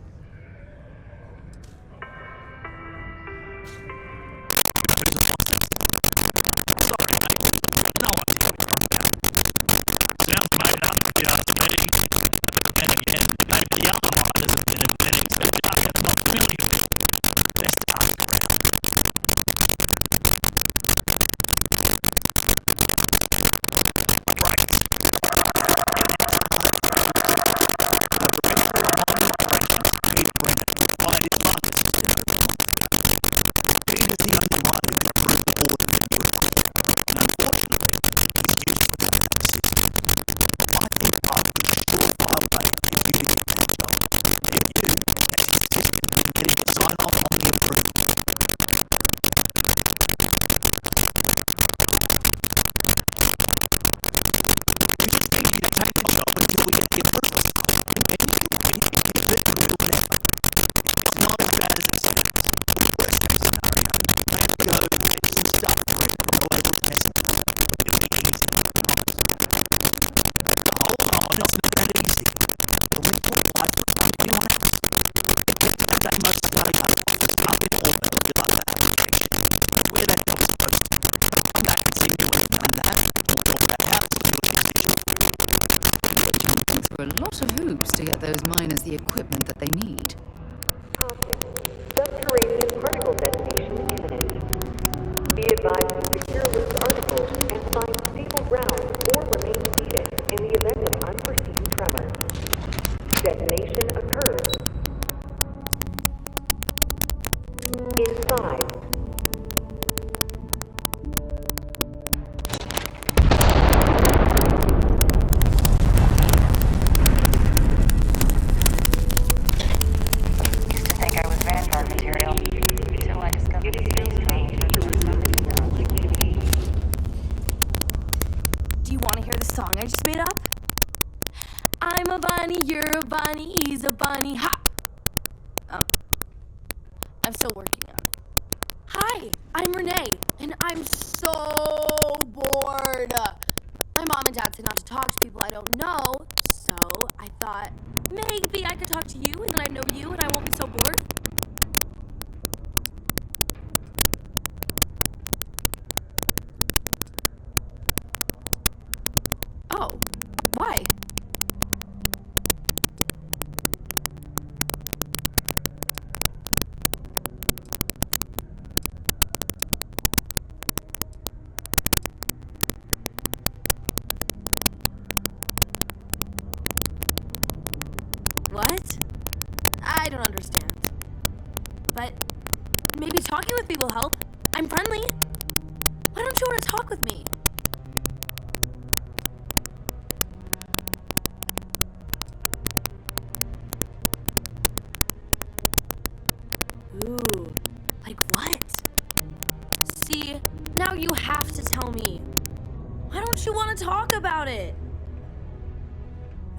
Speaker 13: To get those miners the equipment that they need.
Speaker 2: Subterranean particle detonation imminent. Be advised to secure loose articles and find stable ground or remain seated in the event of unforeseen tremor. Detonation occurs in 5.
Speaker 3: You're a bunny, he's a bunny, hop! I'm still working on it. Hi, I'm Renee, and I'm so bored. My mom and dad said not to talk to people I don't know, so I thought maybe I could talk to you, and then I know you, and I won't be so bored. Oh, why? What? I don't understand. But maybe talking with people help. I'm friendly. Why don't you want to talk with me? Ooh, like what? See, now you have to tell me. Why don't you want to talk about it?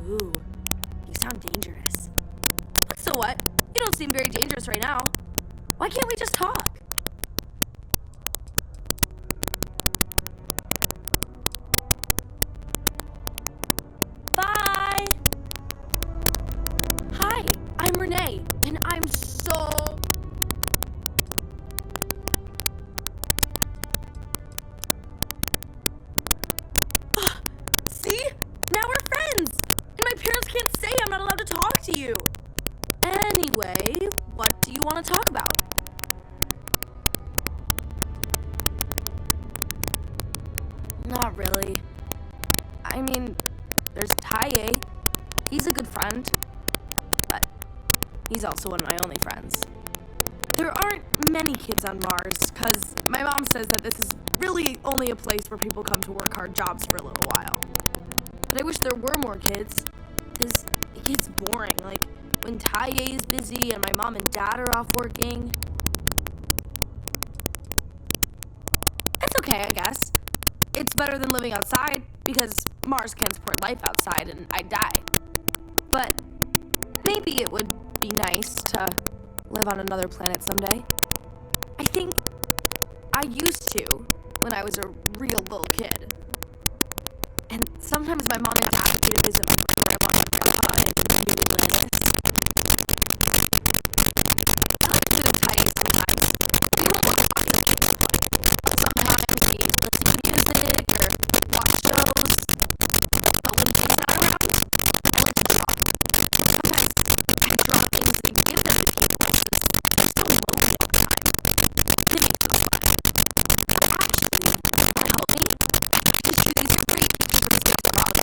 Speaker 3: Ooh, you sound dangerous. So what? You don't seem very dangerous right now. Why can't we just talk? Bye! Taye. He's a good friend, but he's also one of my only friends. There aren't many kids on Mars, because my mom says that this is really only a place where people come to work hard jobs for a little while. But I wish there were more kids, because it gets boring, like when Taye is busy and my mom and dad are off working. It's okay, I guess. It's better than living outside, because Mars can't support life outside and I'd die. But maybe it would be nice to live on another planet someday. I think I used to when I was a real little kid. And sometimes my mom and dad would me to visit my grandma and grandpa in New Atlantis. I like to visit Taye sometimes. We won't talk to the kids, but sometimes we listen to music or watch shows. But when he's not around, I like to draw. Sometimes I draw things and give them to people because I just don't know it all the time. It makes it fun. Actually, want to help me? I just drew these great first steps for all the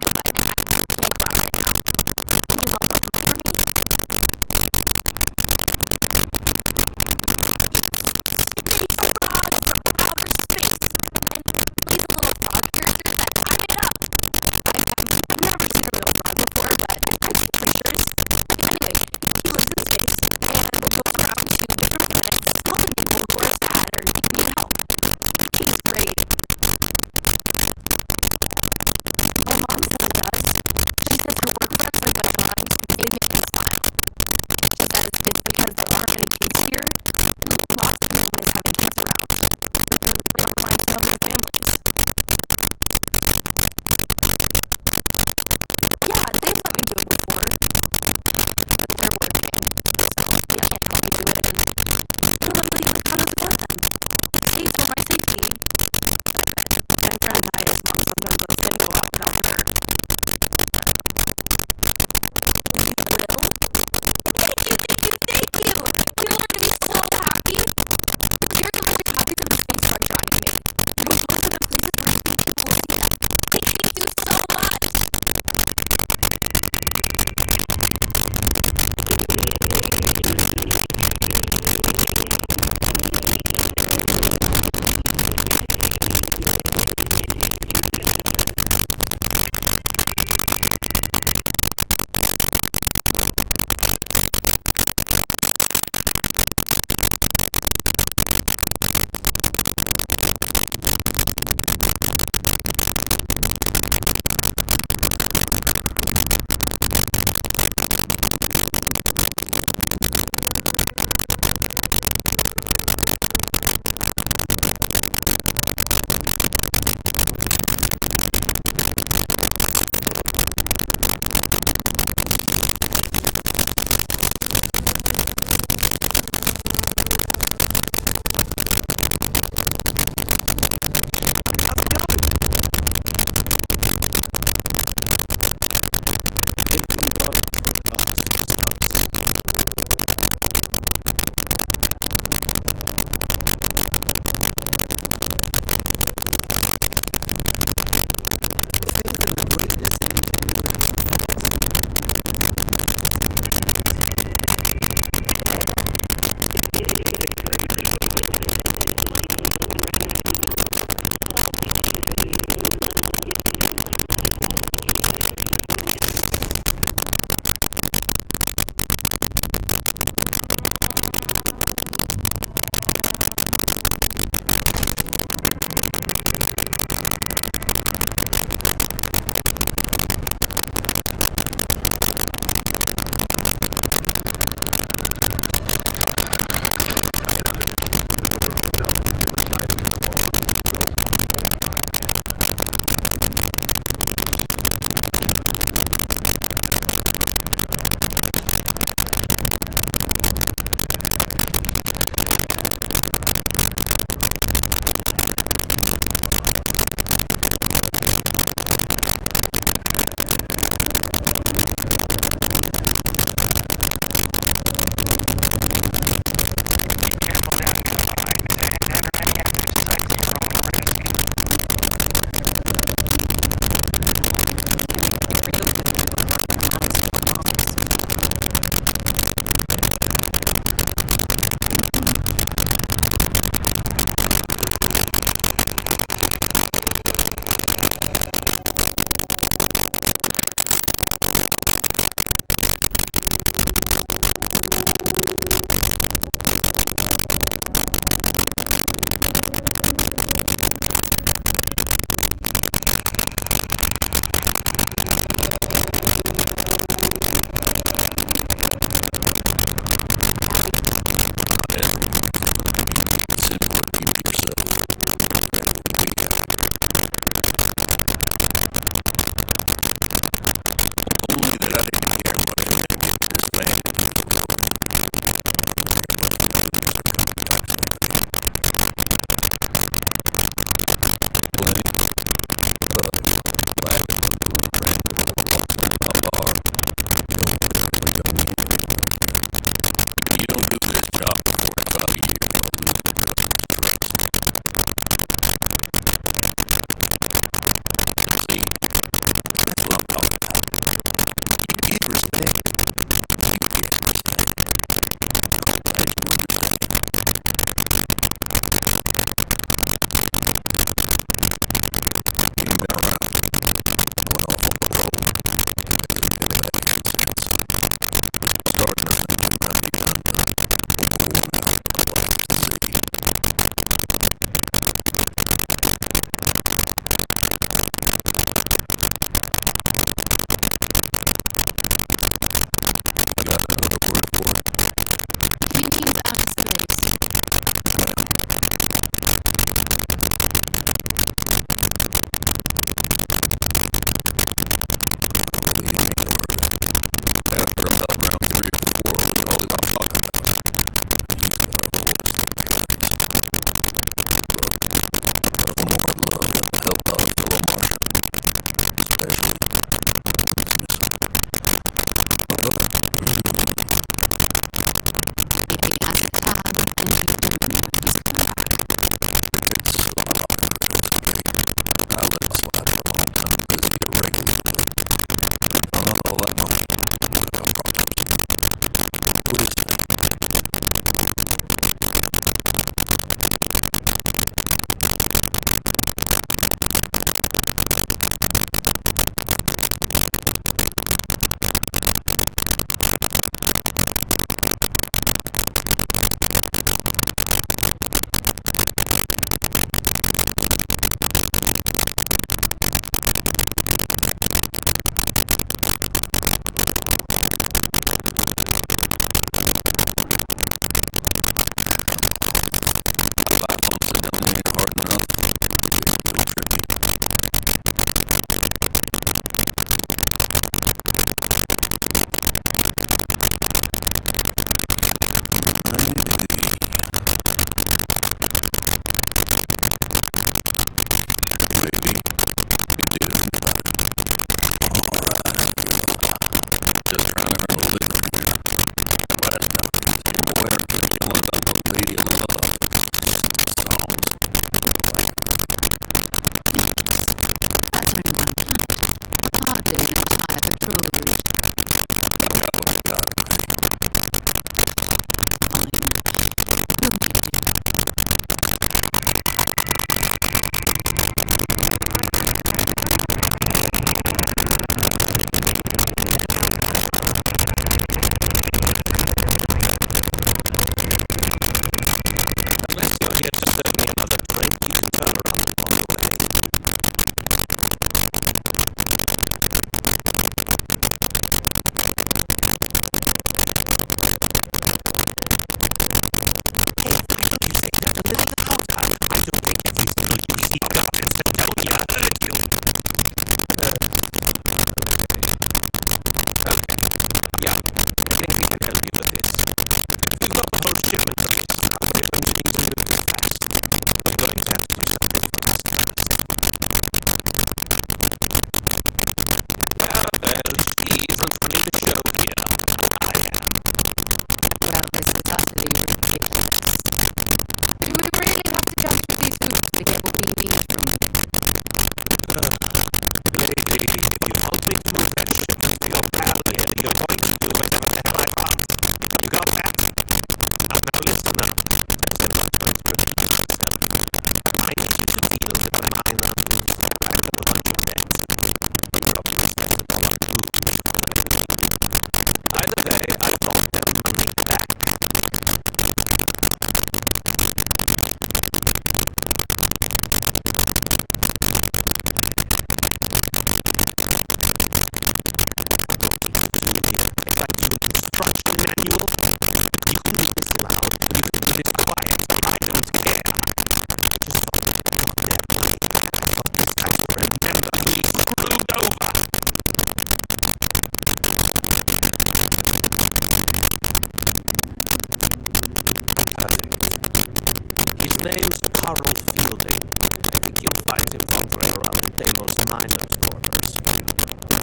Speaker 11: thorough fielding, I think you'll find him wandering around Deimos Minor's quarters.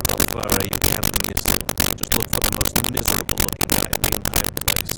Speaker 11: How far are you camping this? Just look for the most miserable looking guy in the entire place.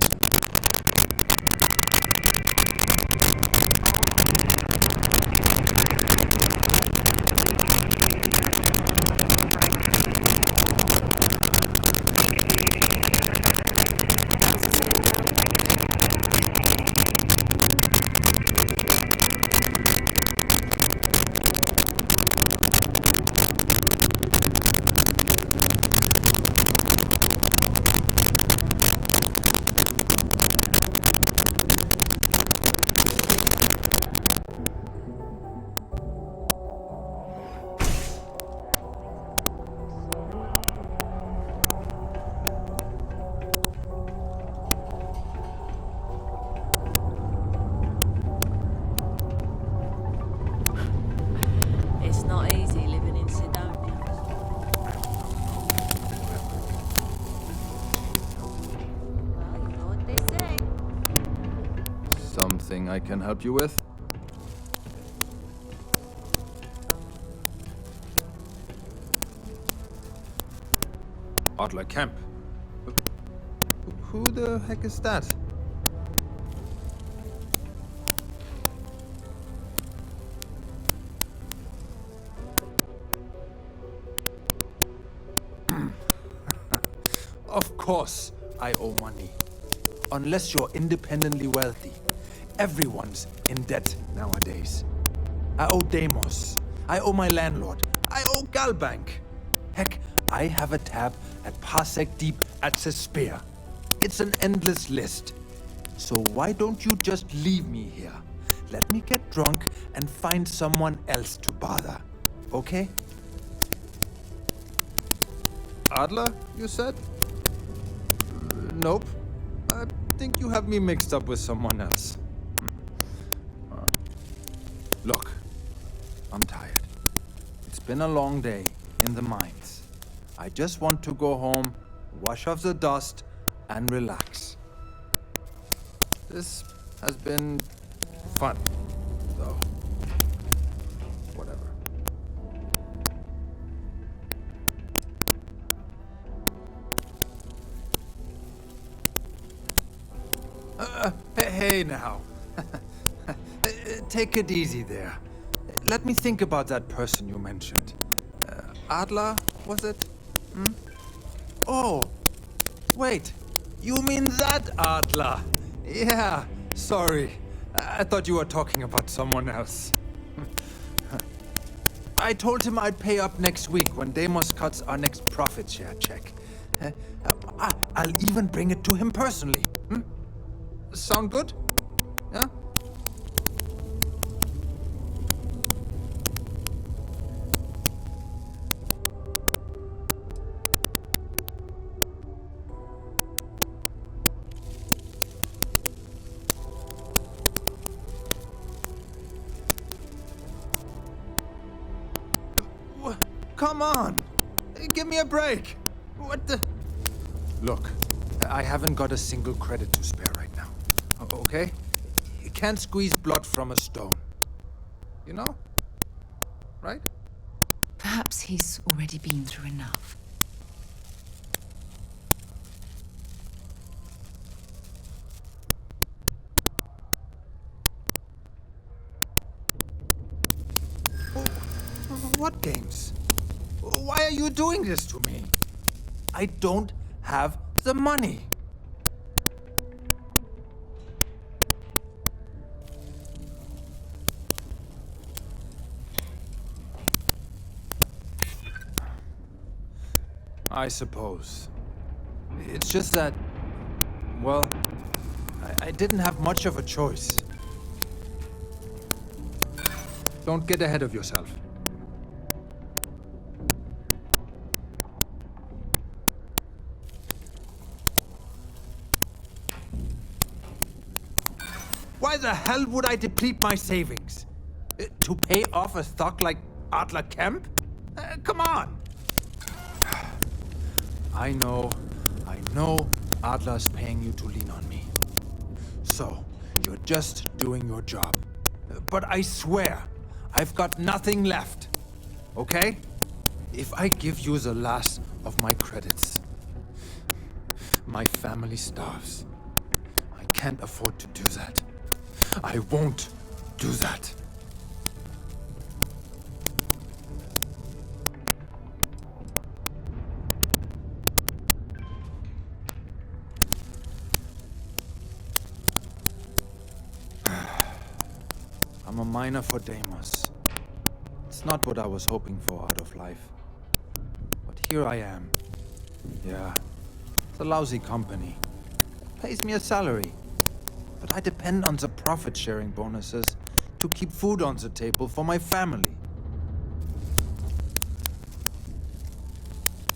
Speaker 8: It's not easy living in Sidonia. Well, you know what they say.
Speaker 22: Something I can help you with? Adler Camp. Who the heck is that? Of course, I owe money. Unless you're independently wealthy. Everyone's in debt nowadays. I owe Deimos. I owe my landlord. I owe Galbank. Heck, I have a tab at Parsec Deep at Cespear. It's an endless list. So why don't you just leave me here? Let me get drunk and find someone else to bother. Okay? Adler, you said? Nope. I think you have me mixed up with someone else. Look, I'm tired. It's been a long day in the mines. I just want to go home, wash off the dust, and relax. This has been fun, though. Whatever. Hey now. Take it easy there. Let me think about that person you mentioned. Adler, was it? Hmm? Oh, wait. You mean that Adler? Yeah, sorry. I thought you were talking about someone else. I told him I'd pay up next week when Deimos cuts our next profit share check. I'll even bring it to him personally. Hmm? Sound good? Yeah? Come on! Give me a break! What the... Look, I haven't got a single credit to spare right now. Okay? You can't squeeze blood from a stone. You know? Right?
Speaker 13: Perhaps he's already been through enough.
Speaker 22: What games? Why are you doing this to me? I don't have the money. I suppose. It's just that, well, I didn't have much of a choice. Don't get ahead of yourself. Why the hell would I deplete my savings? To pay off a stock like Adler Kemp? Come on! I know Adler's paying you to lean on me. So, you're just doing your job. But I swear, I've got nothing left. Okay? If I give you the last of my credits, my family starves. I can't afford to do that. I won't do that. I'm a miner for Deimos. It's not what I was hoping for out of life. But here I am. Yeah, it's a lousy company. Pays me a salary. But I depend on the profit-sharing bonuses to keep food on the table for my family.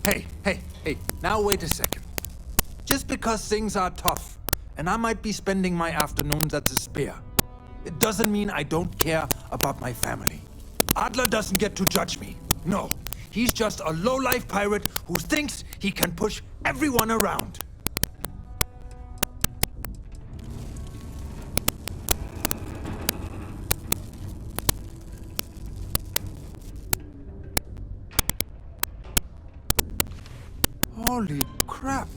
Speaker 22: Hey, now wait a second. Just because things are tough, and I might be spending my afternoons at the Spear, it doesn't mean I don't care about my family. Adler doesn't get to judge me. No, he's just a low-life pirate who thinks he can push everyone around. Holy crap.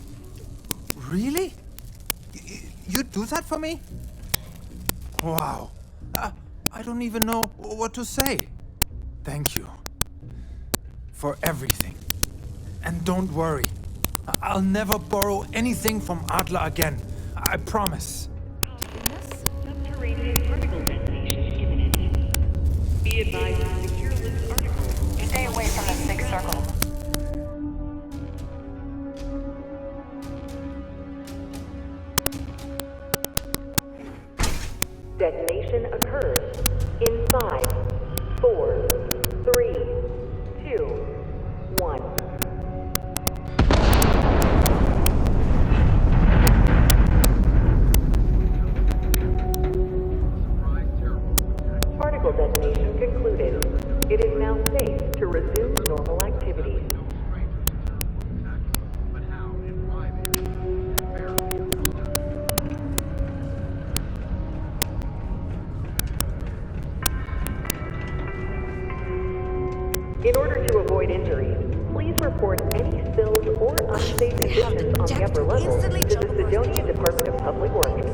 Speaker 22: Really? You do that for me? Wow. I don't even know what to say. Thank you. For everything. And don't worry. I'll never borrow anything from Adler again. I promise.
Speaker 2: Subterranean particle detonation imminent. Be advised to secure loose articles.
Speaker 5: Stay away from the sixth circle.
Speaker 2: Detonation occurs in 5, 4, 3, 2, 1. Particle detonation concluded. It is now safe to resume normal activities. In order to avoid injuries, please report any spills or unsafe conditions on the upper level to the Sidonia Department of Public Works.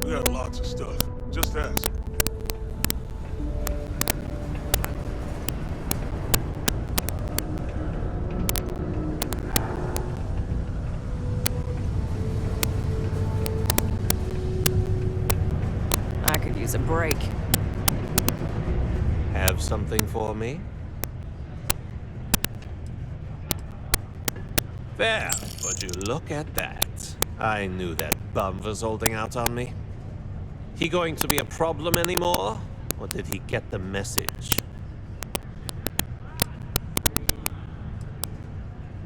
Speaker 1: We got lots of stuff. Just ask.
Speaker 5: I could use a break.
Speaker 7: Have something for me? There, would you look at that? I knew that bum was holding out on me. He going to be a problem anymore? Or did he get the message?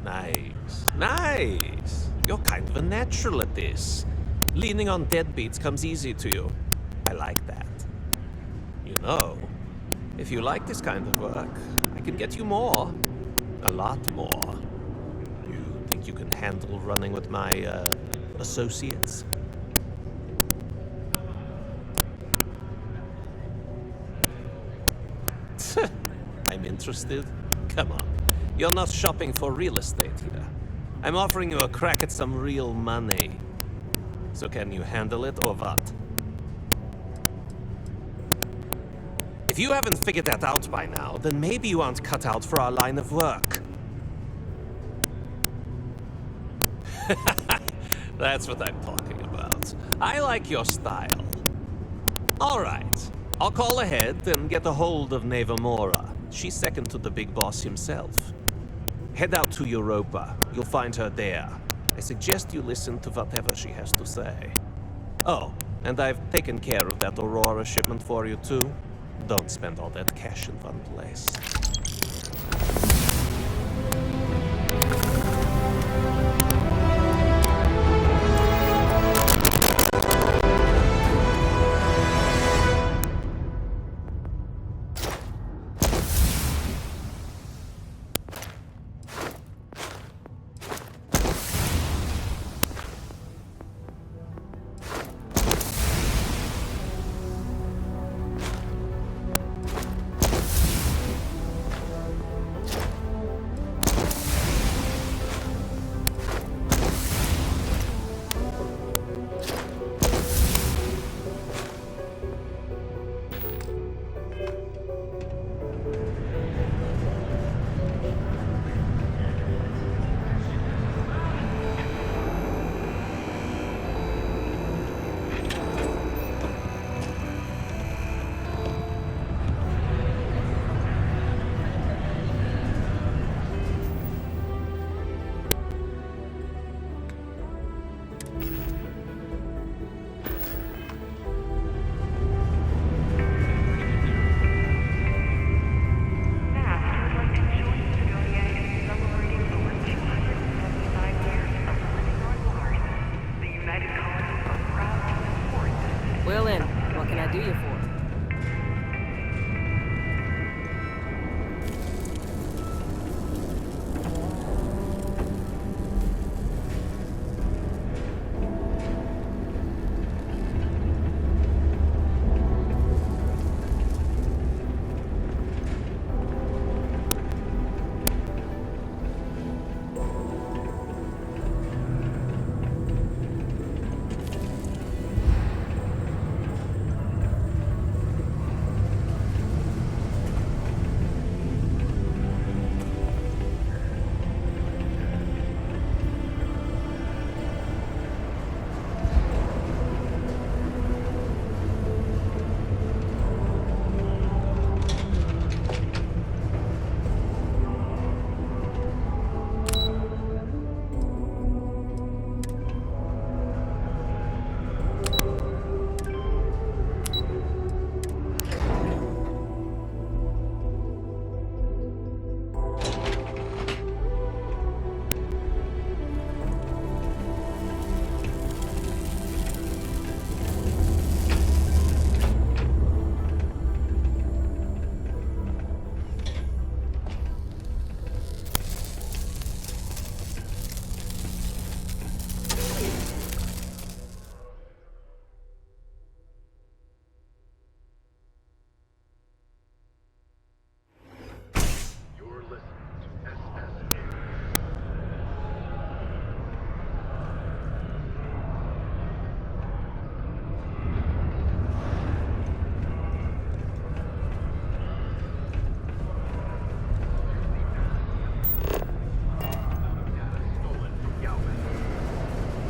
Speaker 7: Nice. Nice. You're kind of a natural at this. Leaning on deadbeats comes easy to you. I like that. You know, if you like this kind of work, I can get you more. A lot more. You think you can handle running with my, associates? I'm interested. Come on. You're not shopping for real estate here. I'm offering you a crack at some real money. So can you handle it or what? If you haven't figured that out by now, then maybe you aren't cut out for our line of work. That's what I'm talking about. I like your style. All right. I'll call ahead and get a hold of Neva Mora. She's second to the big boss himself. Head out to Europa. You'll find her there. I suggest you listen to whatever she has to say. Oh, and I've taken care of that Aurora shipment for you too. Don't spend all that cash in one place.
Speaker 2: United Colonies are proud to support this.
Speaker 5: Well then, what can I do you for?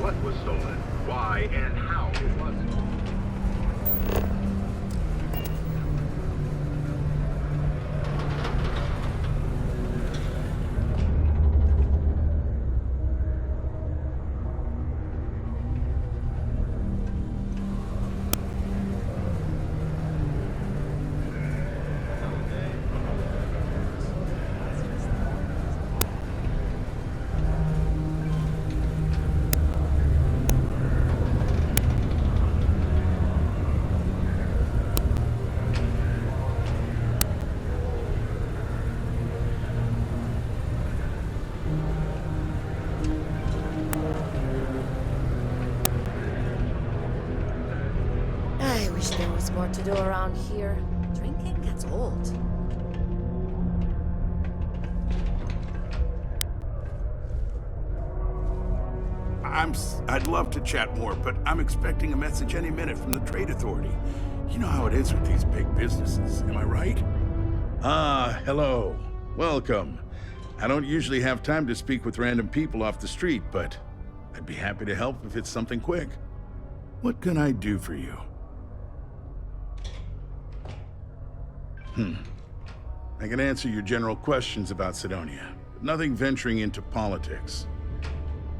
Speaker 14: What was stolen, why, and how it was stolen.
Speaker 3: I wish there was more to do around here. Drinking gets old.
Speaker 15: I'd love to chat more, but I'm expecting a message any minute from the Trade Authority. You know how it is with these big businesses, am I right? Ah, hello. Welcome. I don't usually have time to speak with random people off the street, but I'd be happy to help if it's something quick. What can I do for you? I can answer your general questions about Sidonia, but nothing venturing into politics.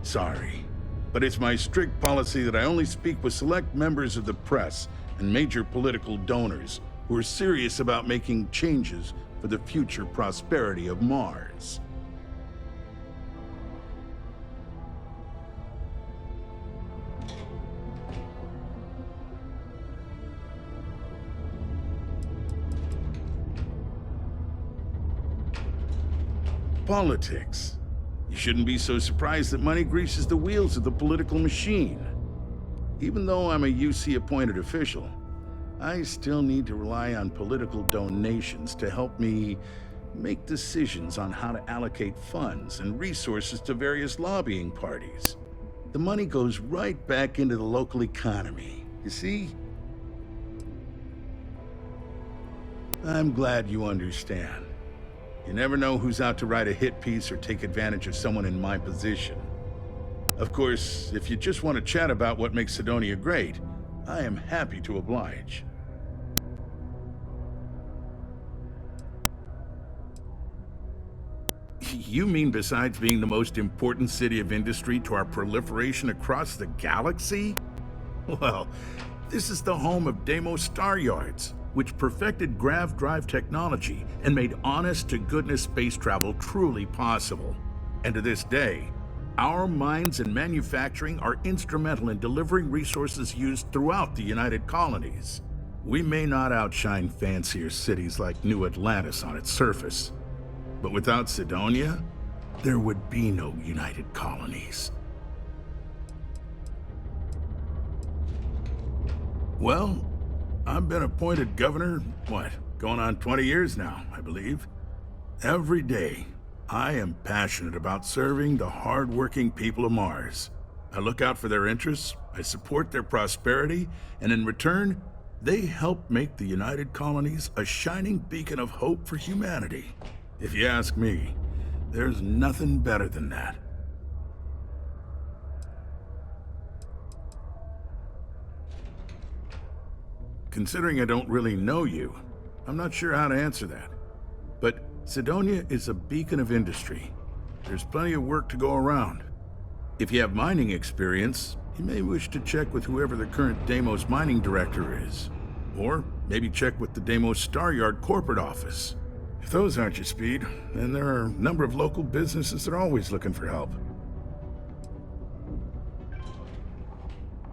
Speaker 15: Sorry, but it's my strict policy that I only speak with select members of the press and major political donors who are serious about making changes for the future prosperity of Mars. Politics. You shouldn't be so surprised that money greases the wheels of the political machine. Even though I'm a UC-appointed official, I still need to rely on political donations to help me make decisions on how to allocate funds and resources to various lobbying parties. The money goes right back into the local economy, you see? I'm glad you understand. You never know who's out to write a hit piece or take advantage of someone in my position. Of course, if you just want to chat about what makes Sidonia great, I am happy to oblige. You mean besides being the most important city of industry to our proliferation across the galaxy? Well, this is the home of Deimos Star Yards, which perfected grav drive technology and made honest-to-goodness space travel truly possible. And to this day, Our mines and manufacturing are instrumental in delivering resources used throughout the United Colonies. We may not outshine fancier cities like New Atlantis on its surface, but without Sidonia, there would be no United Colonies. Well, I've been appointed governor, going on 20 years now, I believe. Every day, I am passionate about serving the hard-working people of Mars. I look out for their interests, I support their prosperity, and in return, they help make the United Colonies a shining beacon of hope for humanity. If you ask me, there's nothing better than that. Considering I don't really know you, I'm not sure how to answer that. But Sidonia is a beacon of industry. There's plenty of work to go around. If you have mining experience, you may wish to check with whoever the current Deimos mining director is. Or maybe check with the Deimos Star Yard corporate office. If those aren't your speed, then there are a number of local businesses that are always looking for help.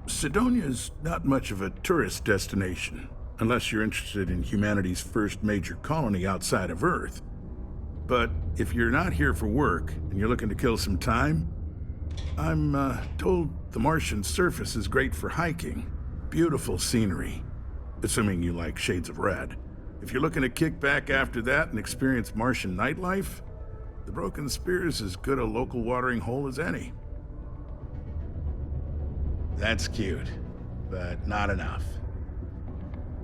Speaker 15: Sidonia is not much of a tourist destination, unless you're interested in humanity's first major colony outside of Earth. But if you're not here for work, and you're looking to kill some time, I'm told the Martian surface is great for hiking. Beautiful scenery, assuming you like shades of red. If you're looking to kick back after that and experience Martian nightlife, the Broken Spear is as good a local watering hole as any. That's cute, but not enough.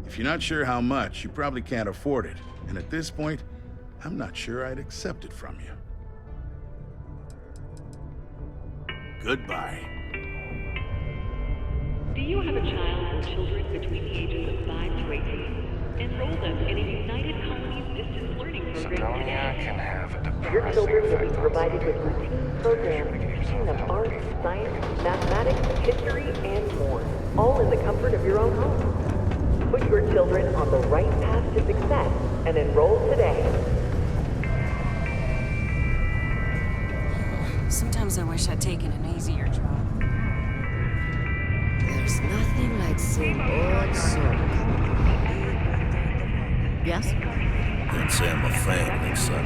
Speaker 15: If you're not sure how much, you probably can't afford it. And at this point, I'm not sure I'd accept it from you. Goodbye.
Speaker 2: Do you have a child or children between the ages of 5 to 18? Enroll them in a United Colonies distance learning program today. Your children will be provided with routine programs teaching them art, science, mathematics, history, and more, all in the comfort of your own home. Put your children on the right path to success and enroll today.
Speaker 5: Sometimes I wish I'd taken an easier job.
Speaker 4: There's nothing like seeing old soul. Yes?
Speaker 12: Can't say I'm a fan, but son.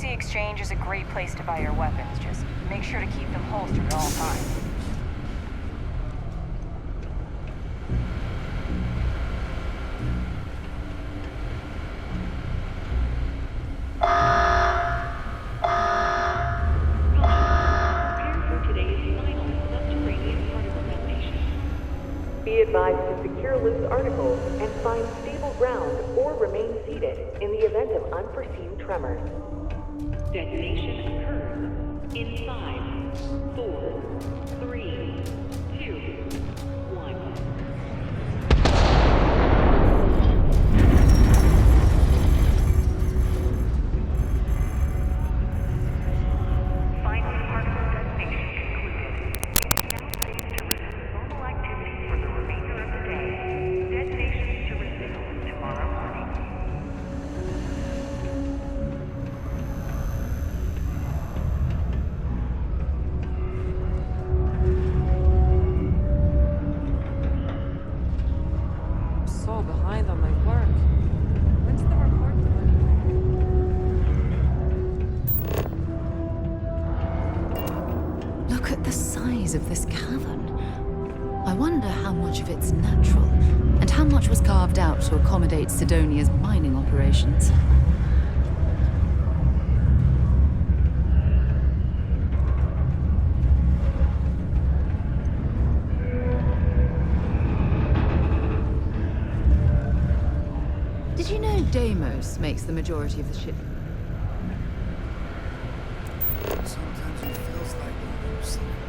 Speaker 16: Exchange is a great place to buy your weapons. Just make sure to keep them holstered at all times.
Speaker 2: Prepare for today's final subterranean particle detonation. Be advised to secure loose articles and find stable ground or remain seated in the event of unforeseen tremors. Detonation occurs in 5, 4, 3, 2, 1. Final particle detonation concluded. It is now safe to resume normal activities for the remainder of the day. Detonation to resume tomorrow morning.
Speaker 5: Behind on my work. When's the report due?
Speaker 13: Look at the size of this cavern. I wonder how much of it's natural, and how much was carved out to accommodate Sidonia's mining operations. Did you know Deimos makes the majority of the ship?
Speaker 17: Sometimes it feels like we're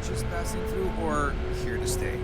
Speaker 17: just passing through or here to stay.